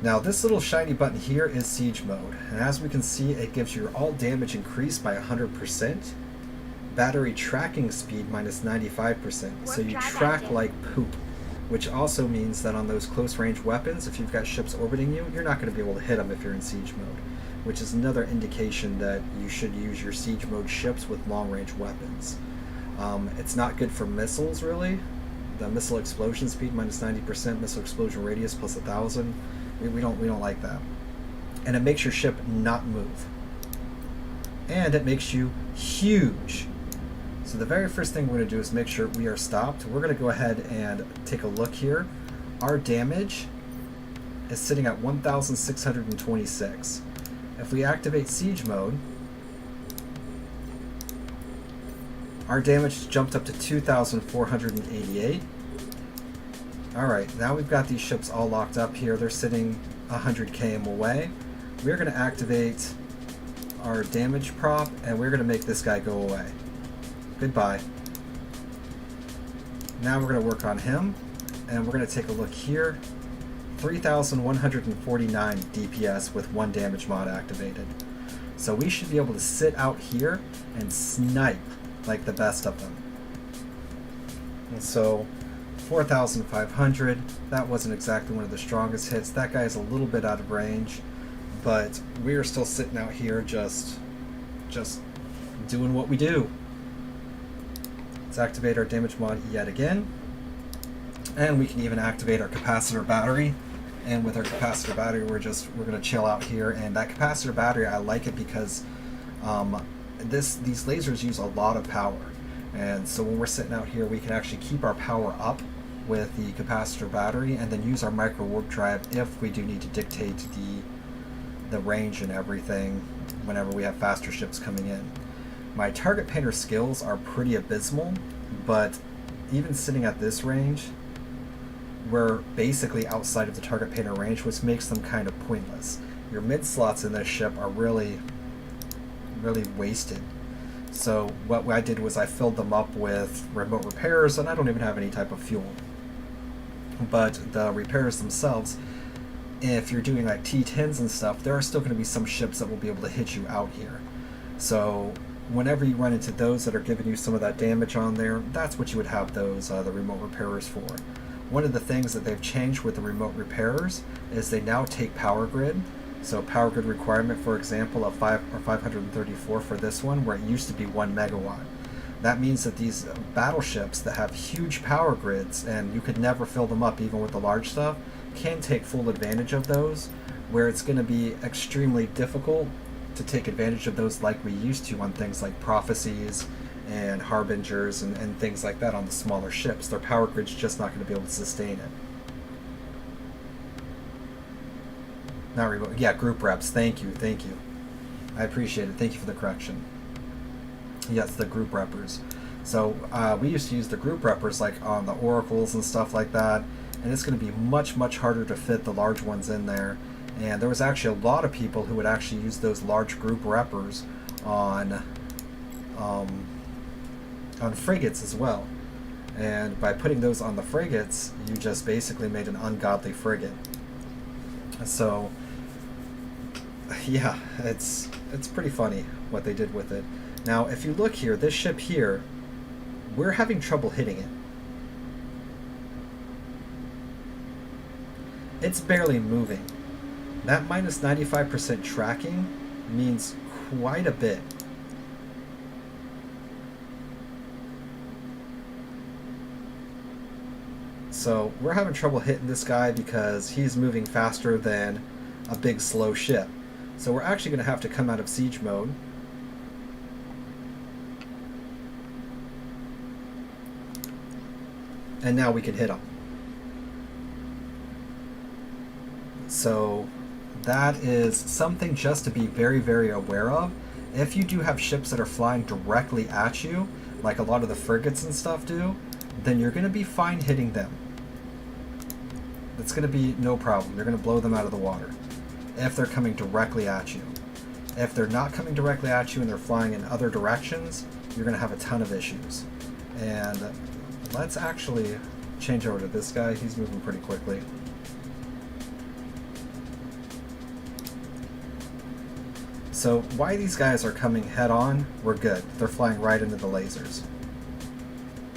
Now this little shiny button here is siege mode, and as we can see, it gives your all damage increased by 100%. Battery tracking speed minus 95%, so you track like poop. Which also means that on those close range weapons, if you've got ships orbiting you, you're not going to be able to hit them if you're in siege mode. Which is another indication that you should use your siege mode ships with long range weapons. It's not good for missiles, really. The missile explosion speed minus 90%, missile explosion radius plus 1,000. We don't like that. And it makes your ship not move. And it makes you huge. So the very first thing we're going to do is make sure we are stopped. We're going to go ahead and take a look here. Our damage is sitting at 1,626. If we activate siege mode, our damage jumped up to 2,488. Alright, now we've got these ships all locked up here. They're sitting 100 km away. We're going to activate our damage prop, and we're going to make this guy go away. Goodbye. Now we're going to work on him, and we're going to take a look here. 3,149 DPS with 1 damage mod activated. So we should be able to sit out here and snipe like the best of them. And so 4,500, that wasn't exactly one of the strongest hits. That guy is a little bit out of range, but we are still sitting out here just doing what we do. Let's activate our damage mod yet again. And we can even activate our capacitor battery. And with our capacitor battery, we're gonna chill out here. And that capacitor battery, I like it because these lasers use a lot of power. And so when we're sitting out here, we can actually keep our power up with the capacitor battery, and then use our micro warp drive if we do need to dictate the range and everything whenever we have faster ships coming in. My target painter skills are pretty abysmal, but even sitting at this range, we're basically outside of the target painter range, which makes them kind of pointless. Your mid slots in this ship are really wasted. So what I did was I filled them up with remote repairs, and I don't even have any type of fuel. But the repairs themselves, if you're doing like T10s and stuff, there are still going to be some ships that will be able to hit you out here. So whenever you run into those that are giving you some of that damage on there, that's what you would have those the remote repairers for. One of the things that they've changed with the remote repairers is they now take power grid. So power grid requirement, for example, of 534 for this one, where it used to be 1 megawatt. That means that these battleships that have huge power grids, and you could never fill them up even with the large stuff, can take full advantage of those, where it's going to be extremely difficult to take advantage of those like we used to on things like Prophecies and Harbingers and things like that on the smaller ships. Their power grid's just not going to be able to sustain it. Not remote. Yeah, group reps. Thank you. I appreciate it. Thank you for the correction. Yes, the group reppers. So we used to use the group reppers like on the oracles and stuff like that, and it's going to be much harder to fit the large ones in there. And there was actually a lot of people who would actually use those large group reppers on frigates as well. And by putting those on the frigates, you just basically made an ungodly frigate. So yeah, it's pretty funny what they did with it. Now, if you look here, this ship here, we're having trouble hitting it. It's barely moving. That minus 95% tracking means quite a bit. So we're having trouble hitting this guy because he's moving faster than a big slow ship. So we're actually going to have to come out of siege mode. And now we can hit him. So that is something just to be very aware of. If you do have ships that are flying directly at you, like a lot of the frigates and stuff do, then you're going to be fine hitting them. It's going to be no problem. You're going to blow them out of the water if they're coming directly at you. If they're not coming directly at you and they're flying in other directions, you're going to have a ton of issues. And let's actually change over to this guy. He's moving pretty quickly. So why these guys are coming head on, we're good. They're flying right into the lasers.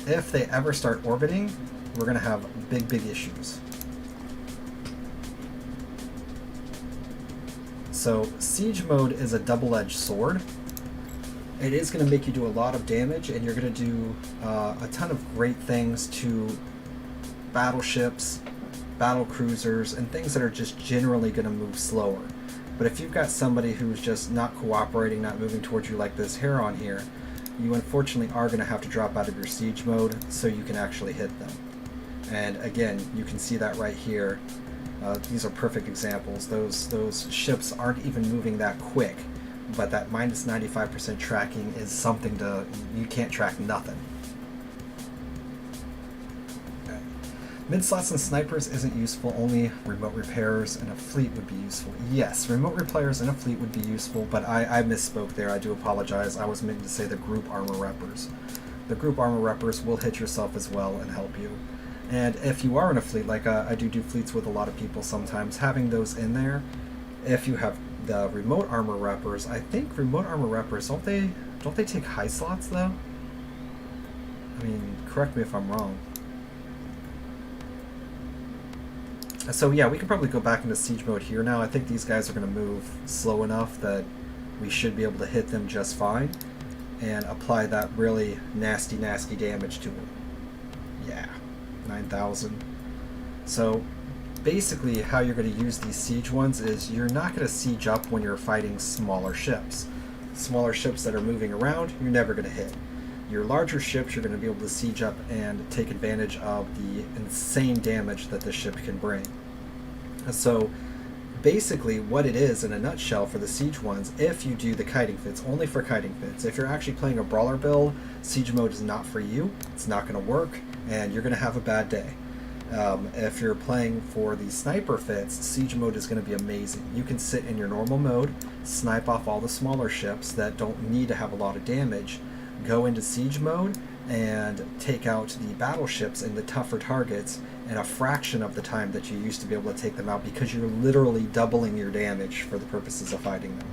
If they ever start orbiting, we're going to have big issues. So siege mode is a double-edged sword. It is going to make you do a lot of damage, and you're going to do a ton of great things to battleships, battle cruisers, and things that are just generally going to move slower. But if you've got somebody who's just not cooperating, not moving towards you like this Heron here, you unfortunately are going to have to drop out of your siege mode so you can actually hit them. And again, you can see that right here. These are perfect examples. Those ships aren't even moving that quick, but that minus 95% tracking is something to... you can't track nothing. Mid-slots and snipers isn't useful, only remote repairers and a fleet would be useful. Yes, remote repairers and a fleet would be useful, but I misspoke there. I do apologize. I was meant to say the group armor reppers. The group armor reppers will hit yourself as well and help you. And if you are in a fleet, like I do fleets with a lot of people sometimes, having those in there, if you have the remote armor reppers, I think remote armor reppers, don't they take high slots though? I mean, correct me if I'm wrong. So yeah, we can probably go back into siege mode here now. I think these guys are going to move slow enough that we should be able to hit them just fine and apply that really nasty damage to them. Yeah, 9,000. So basically how you're going to use these siege ones is you're not going to siege up when you're fighting smaller ships. Smaller ships that are moving around, you're never going to hit. Your larger ships, you're going to be able to siege up and take advantage of the insane damage that the ship can bring. So basically what it is in a nutshell for the siege ones, if you do the kiting fits, only for kiting fits. If you're actually playing a brawler build, siege mode is not for you. It's not going to work, and you're going to have a bad day. If you're playing for the sniper fits, siege mode is going to be amazing. You can sit in your normal mode, snipe off all the smaller ships that don't need to have a lot of damage, go into siege mode, and take out the battleships and the tougher targets in a fraction of the time that you used to be able to take them out, because you're literally doubling your damage for the purposes of fighting them.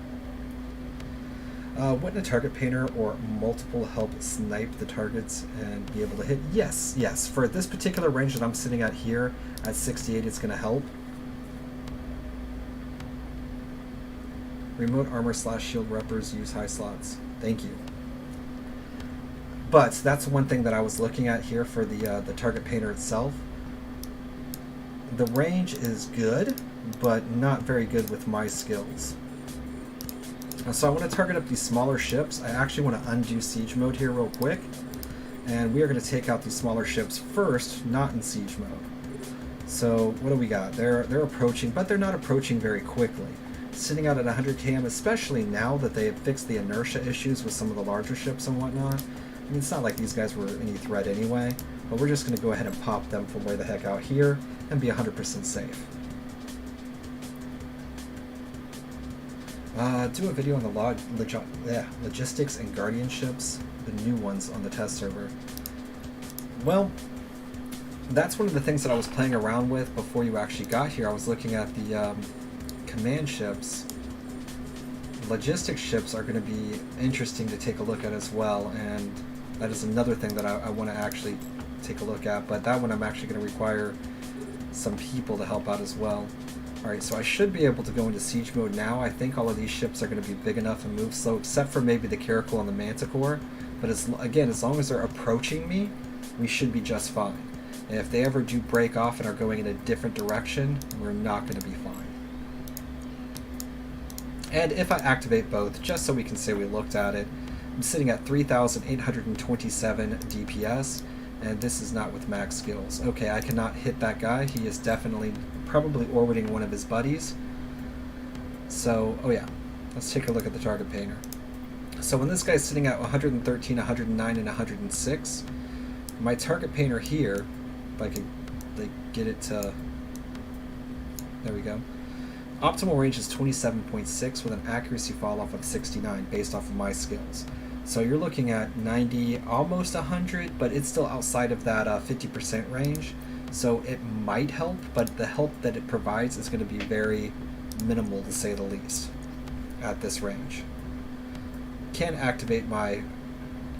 Wouldn't a target painter or multiple help snipe the targets and be able to hit? Yes. For this particular range that I'm sitting at here at 68, it's going to help. Remote armor / shield reppers use high slots. Thank you. But that's one thing that I was looking at here for the target painter itself. The range is good, but not very good with my skills. So I want to target up these smaller ships. I actually want to undo siege mode here real quick. And we are going to take out these smaller ships first, not in siege mode. So what do we got? They're approaching, but they're not approaching very quickly. Sitting out at 100 km, especially now that they have fixed the inertia issues with some of the larger ships and whatnot. I mean, it's not like these guys were any threat anyway, but we're just going to go ahead and pop them from way the heck out here and be 100% safe. Do a video on the logistics and guardianships, the new ones on the test server. Well, that's one of the things that I was playing around with before you actually got here. I was looking at the command ships. Logistics ships are going to be interesting to take a look at as well, and that is another thing that I want to actually take a look at, but that one I'm actually going to require some people to help out as well. Alright, so I should be able to go into siege mode now. I think all of these ships are going to be big enough and move slow, except for maybe the Caracal and the Manticore. But again, as long as they're approaching me, we should be just fine. And if they ever do break off and are going in a different direction, we're not going to be fine. And if I activate both, just so we can say we looked at it, I'm sitting at 3,827 DPS, and this is not with max skills. Okay, I cannot hit that guy. He is definitely probably orbiting one of his buddies. So, oh yeah, let's take a look at the target painter. So when this guy's sitting at 113, 109, and 106, my target painter here, if I could like get it to, there we go. Optimal range is 27.6 with an accuracy fall off of 69 based off of my skills. So you're looking at 90, almost 100, but it's still outside of that 50% range. So it might help, but the help that it provides is going to be very minimal, to say the least, at this range. Can activate my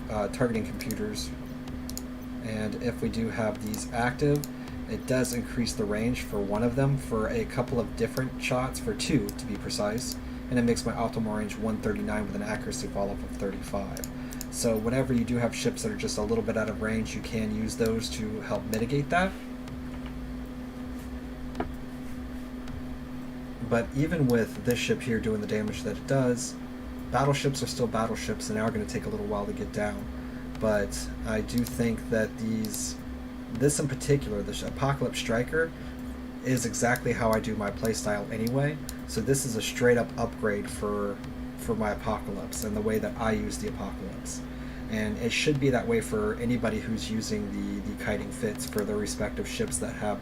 targeting computers, and if we do have these active, it does increase the range for one of them for a couple of different shots, for 2 to be precise, and it makes my optimal range 139 with an accuracy fall-off of 35. So whenever you do have ships that are just a little bit out of range, you can use those to help mitigate that. But even with this ship here doing the damage that it does, battleships are still battleships and they are going to take a little while to get down. But I do think that this in particular, the Apocalypse Striker, is exactly how I do my playstyle anyway. So this is a straight up upgrade for my Apocalypse and the way that I use the Apocalypse. And it should be that way for anybody who's using the kiting fits for their respective ships that have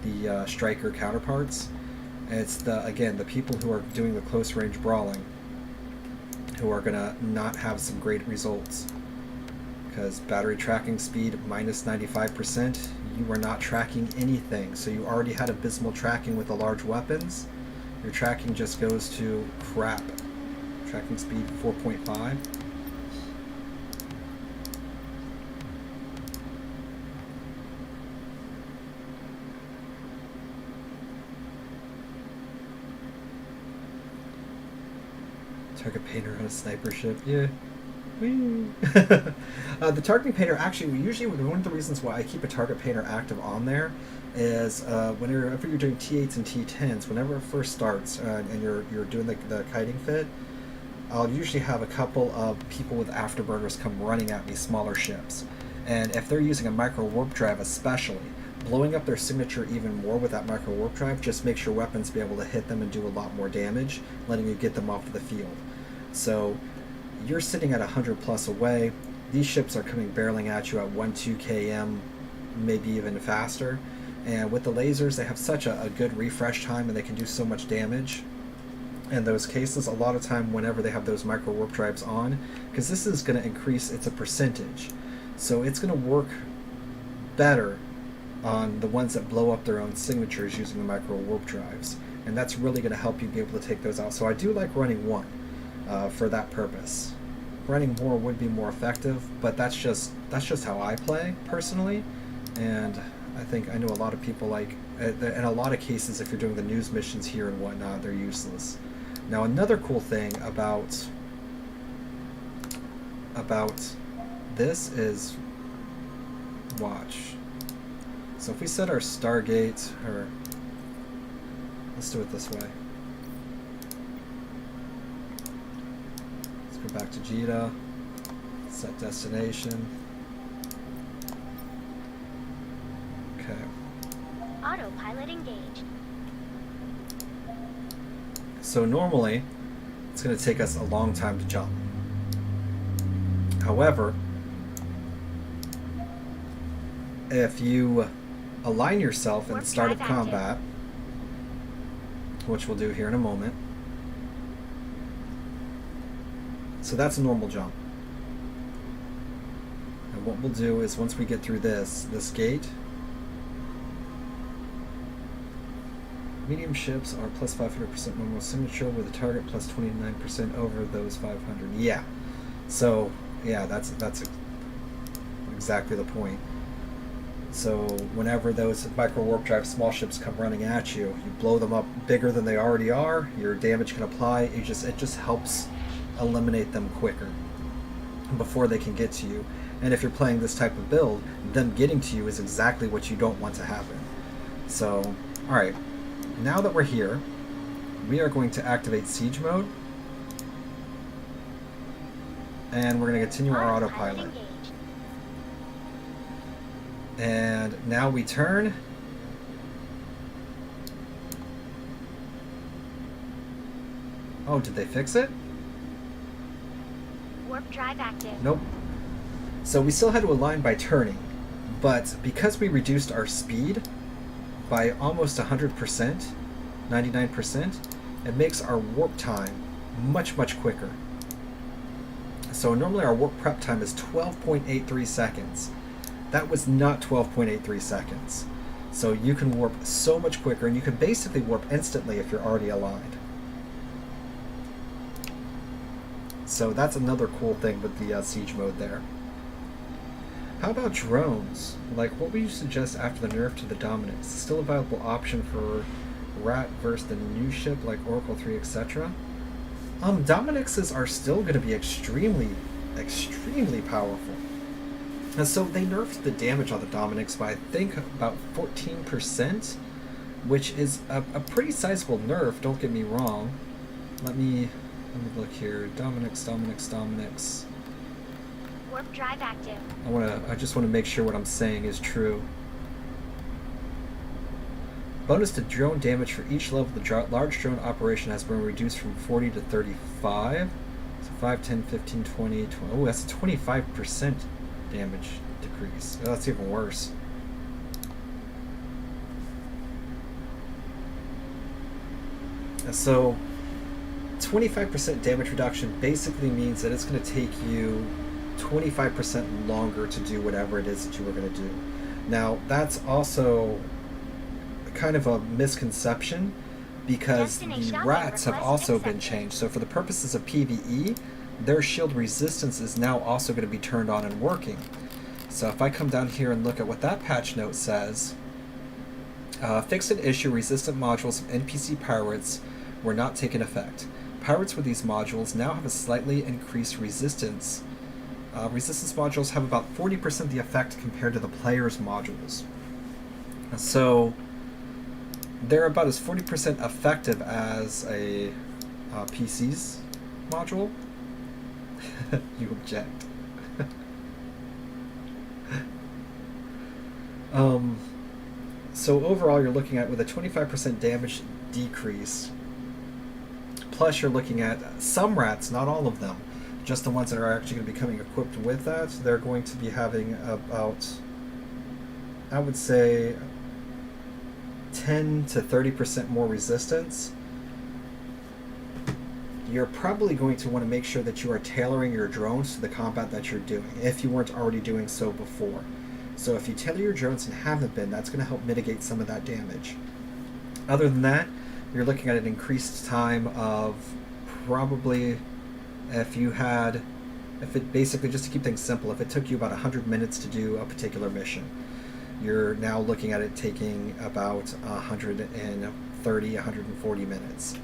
the Striker counterparts. And it's the people who are doing the close range brawling who are gonna not have some great results. because battery tracking speed minus 95%, you are not tracking anything. So you already had abysmal tracking with the large weapons. Your tracking just goes to crap. Tracking speed 4.5. Target painter on a sniper ship, yeah. The targeting painter, actually, usually one of the reasons why I keep a target painter active on there is whenever you're doing T8s and T10s, whenever it first starts and you're doing the kiting fit, I'll usually have a couple of people with afterburners come running at me, smaller ships. And if they're using a micro warp drive especially, blowing up their signature even more with that micro warp drive just makes your weapons be able to hit them and do a lot more damage, letting you get them off the field. So you're sitting at 100 plus away. These ships are coming barreling at you at 1-2 km, maybe even faster. And with the lasers, they have such a good refresh time and they can do so much damage. In those cases, a lot of time whenever they have those micro warp drives on, because this is going to increase, it's a percentage. So it's going to work better on the ones that blow up their own signatures using the micro warp drives. And that's really going to help you be able to take those out. So I do like running one. For that purpose. Running more would be more effective, but that's just how I play personally, and I know a lot of people like. In a lot of cases, if you're doing the news missions here and whatnot, they're useless. Now, another cool thing about this is watch. So if we set our Stargate, or let's do it this way. Go back to Jita, set destination. Okay. Autopilot engaged. So normally, it's going to take us a long time to jump. However, if you align yourself in the start of combat, which we'll do here in a moment, so that's a normal jump. And what we'll do is once we get through this gate, medium ships are plus 500% normal signature with a target plus 29% over those 500. Yeah. So yeah, that's exactly the point. So whenever those micro warp drive small ships come running at you, you blow them up bigger than they already are. Your damage can apply. It just helps eliminate them quicker before they can get to you. And if you're playing this type of build, them getting to you is exactly what you don't want to happen. So, alright, now that we're here, we are going to activate siege mode, and we're going to continue our autopilot. And now we turn. Oh, did they fix it? Warp drive active. Nope. So we still had to align by turning, but because we reduced our speed by almost 100%, 99%, it makes our warp time much quicker. So normally our warp prep time is 12.83 seconds. That was not 12.83 seconds. So you can warp so much quicker, and you can basically warp instantly if you're already aligned. So that's another cool thing with the siege mode there. How about drones? Like, what would you suggest after the nerf to the Dominics? Still a viable option for Rat versus the new ship like Oracle 3, etc.? Dominicses are still going to be extremely powerful. And so they nerfed the damage on the Dominics by, I think, about 14%, which is a pretty sizable nerf, don't get me wrong. Let me look here. Dominics. Warp drive active. I just want to make sure what I'm saying is true. Bonus to drone damage for each level. The large drone operation has been reduced from 40 to 35. So 5, 10, 15, 20, 20. Oh, that's a 25% damage decrease. Oh, that's even worse. So 25% damage reduction basically means that it's going to take you 25% longer to do whatever it is that you were going to do. Now, that's also kind of a misconception because the rats have also been changed. So for the purposes of PvE, their shield resistance is now also going to be turned on and working. So if I come down here and look at what that patch note says, fixed an issue, resistant modules of NPC pirates were not taking effect. Pirates with these modules now have a slightly increased resistance. Resistance modules have about 40% the effect compared to the player's modules. So they're about as 40% effective as a PC's module. You object. So overall you're looking at with a 25% damage decrease, plus you're looking at some rats, not all of them, just the ones that are actually going to be coming equipped with that, they're going to be having about, I would say, 10 to 30% more resistance. You're probably going to want to make sure that you are tailoring your drones to the combat that you're doing, if you weren't already doing so before. So if you tailor your drones and haven't been, that's going to help mitigate some of that damage. Other than that, you're looking at an increased time of probably, if it basically, just to keep things simple, if it took you about 100 minutes to do a particular mission, you're now looking at it taking about 130, 140 minutes.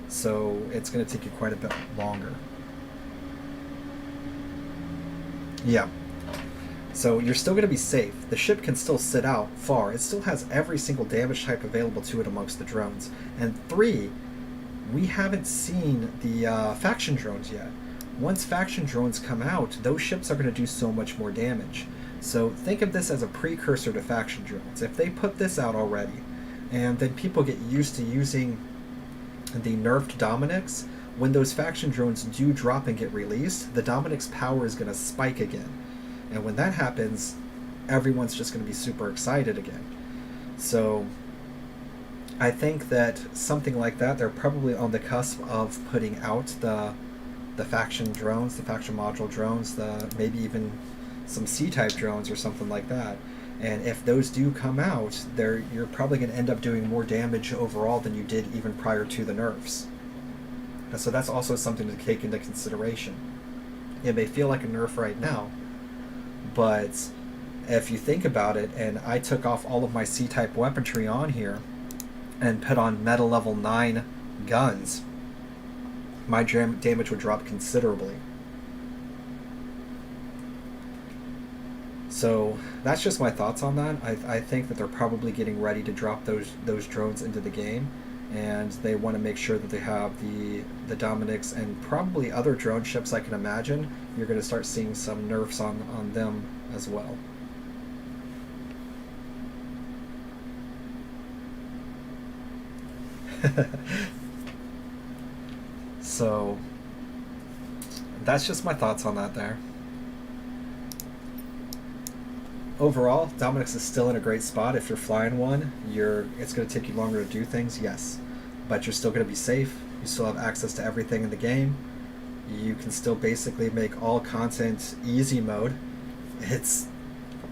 So it's going to take you quite a bit longer. Yeah. So you're still going to be safe. The ship can still sit out far. It still has every single damage type available to it amongst the drones. And 3, we haven't seen the faction drones yet. Once faction drones come out, those ships are going to do so much more damage. So think of this as a precursor to faction drones. If they put this out already, and then people get used to using the nerfed Dominics, when those faction drones do drop and get released, the Dominic's power is going to spike again. And when that happens, everyone's just going to be super excited again. So I think that something like that, they're probably on the cusp of putting out the faction drones, the faction module drones, maybe even some C-type drones or something like that. And if those do come out, you're probably going to end up doing more damage overall than you did even prior to the nerfs. And so that's also something to take into consideration. It may feel like a nerf right now, but if you think about it, and I took off all of my C-type weaponry on here and put on meta level 9 guns, my damage would drop considerably. So that's just my thoughts on that. I think that they're probably getting ready to drop those drones into the game, and they want to make sure that they have the Dominics and probably other drone ships. I can imagine you're going to start seeing some nerfs on them as well. So that's just my thoughts on that there. Overall, Dominic's is still in a great spot. If you're flying one, it's going to take you longer to do things, yes. But you're still going to be safe. You still have access to everything in the game. You can still basically make all content easy mode.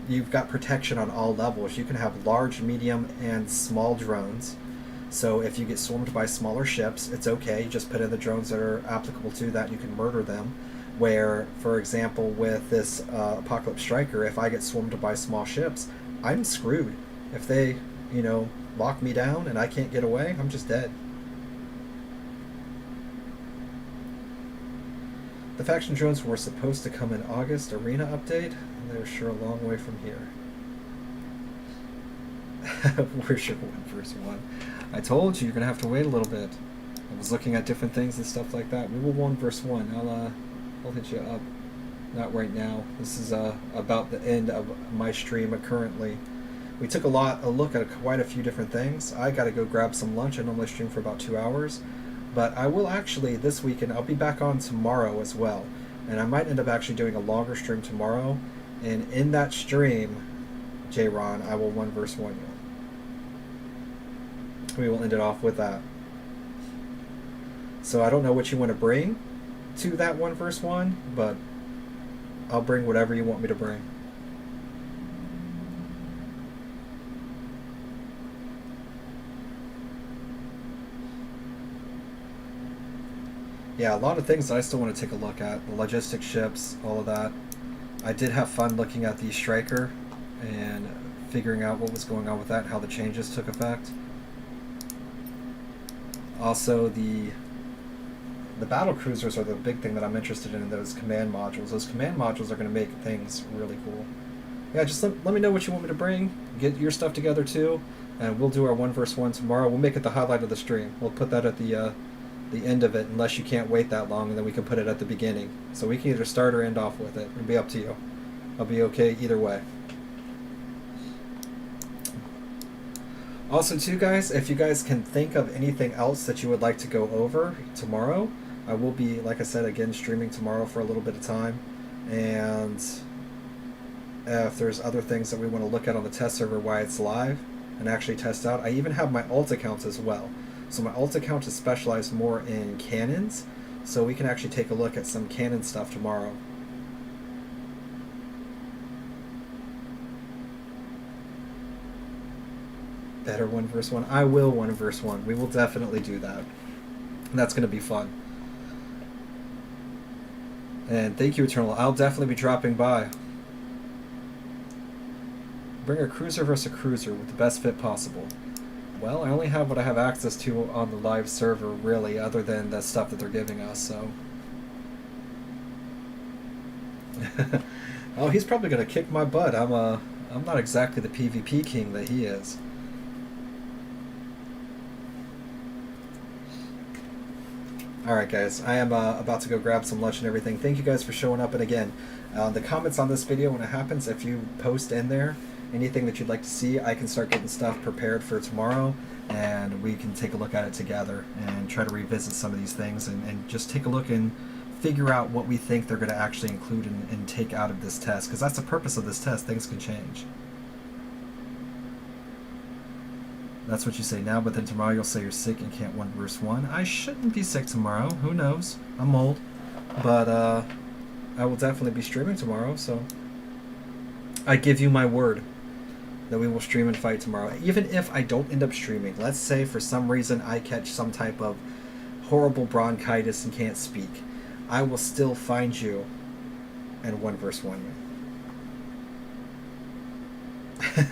You've got protection on all levels. You can have large, medium, and small drones. So if you get swarmed by smaller ships, it's okay. You just put in the drones that are applicable to that. You can murder them. Where, for example, with this Apocalypse Striker, if I get swarmed by small ships, I'm screwed. If they, lock me down and I can't get away, I'm just dead. The faction drones were supposed to come in August arena update, and they're sure a long way from here. We're sure one verse 1. I told you, you're going to have to wait a little bit. I was looking at different things and stuff like that. We will 1 verse 1. I'll hit you up. Not right now. This is about the end of my stream currently. We took a look at quite a few different things. I got to go grab some lunch. I normally stream for about 2 hours. But I will actually, this weekend, I'll be back on tomorrow as well. And I might end up actually doing a longer stream tomorrow. And in that stream, J-Ron, I will 1 verse 1 you. We will end it off with that. So I don't know what you want to bring to that 1 verse 1, but I'll bring whatever you want me to bring. Yeah, a lot of things that I still want to take a look at. The logistic ships, all of that. I did have fun looking at the Striker and figuring out what was going on with that and how the changes took effect. Also, the battle cruisers are the big thing that I'm interested in those command modules. Those command modules are going to make things really cool. Yeah, just let me know what you want me to bring. Get your stuff together too, and we'll do our 1v1 tomorrow. We'll make it the highlight of the stream. We'll put that at the end of it, unless you can't wait that long, and then we can put it at the beginning. So we can either start or end off with it. It'll be up to you. I'll be okay either way. Also too, guys, if you guys can think of anything else that you would like to go over tomorrow, I will be, like I said, again, streaming tomorrow for a little bit of time. And if there's other things that we want to look at on the test server while it's live and actually test out, I even have my alt accounts as well. So my alt account is specialized more in cannons, so we can actually take a look at some cannon stuff tomorrow. Better 1v1? I will 1v1. We will definitely do that. And that's going to be fun. And thank you, Eternal. I'll definitely be dropping by. Bring a cruiser versus a cruiser with the best fit possible. Well, I only have what I have access to on the live server, really, other than the stuff that they're giving us, so... Oh, he's probably going to kick my butt. I'm not exactly the PvP king that he is. Alright guys, I am about to go grab some lunch and everything. Thank you guys for showing up, and again, the comments on this video, when it happens, if you post in there anything that you'd like to see, I can start getting stuff prepared for tomorrow, and we can take a look at it together and try to revisit some of these things and just take a look and figure out what we think they're going to actually include and take out of this test, because that's the purpose of this test. Things can change. That's what you say now, but then tomorrow you'll say you're sick and can't 1v1. I shouldn't be sick tomorrow. Who knows? I'm old. But I will definitely be streaming tomorrow, so I give you my word that we will stream and fight tomorrow. Even if I don't end up streaming, let's say for some reason I catch some type of horrible bronchitis and can't speak, I will still find you and 1v1 you.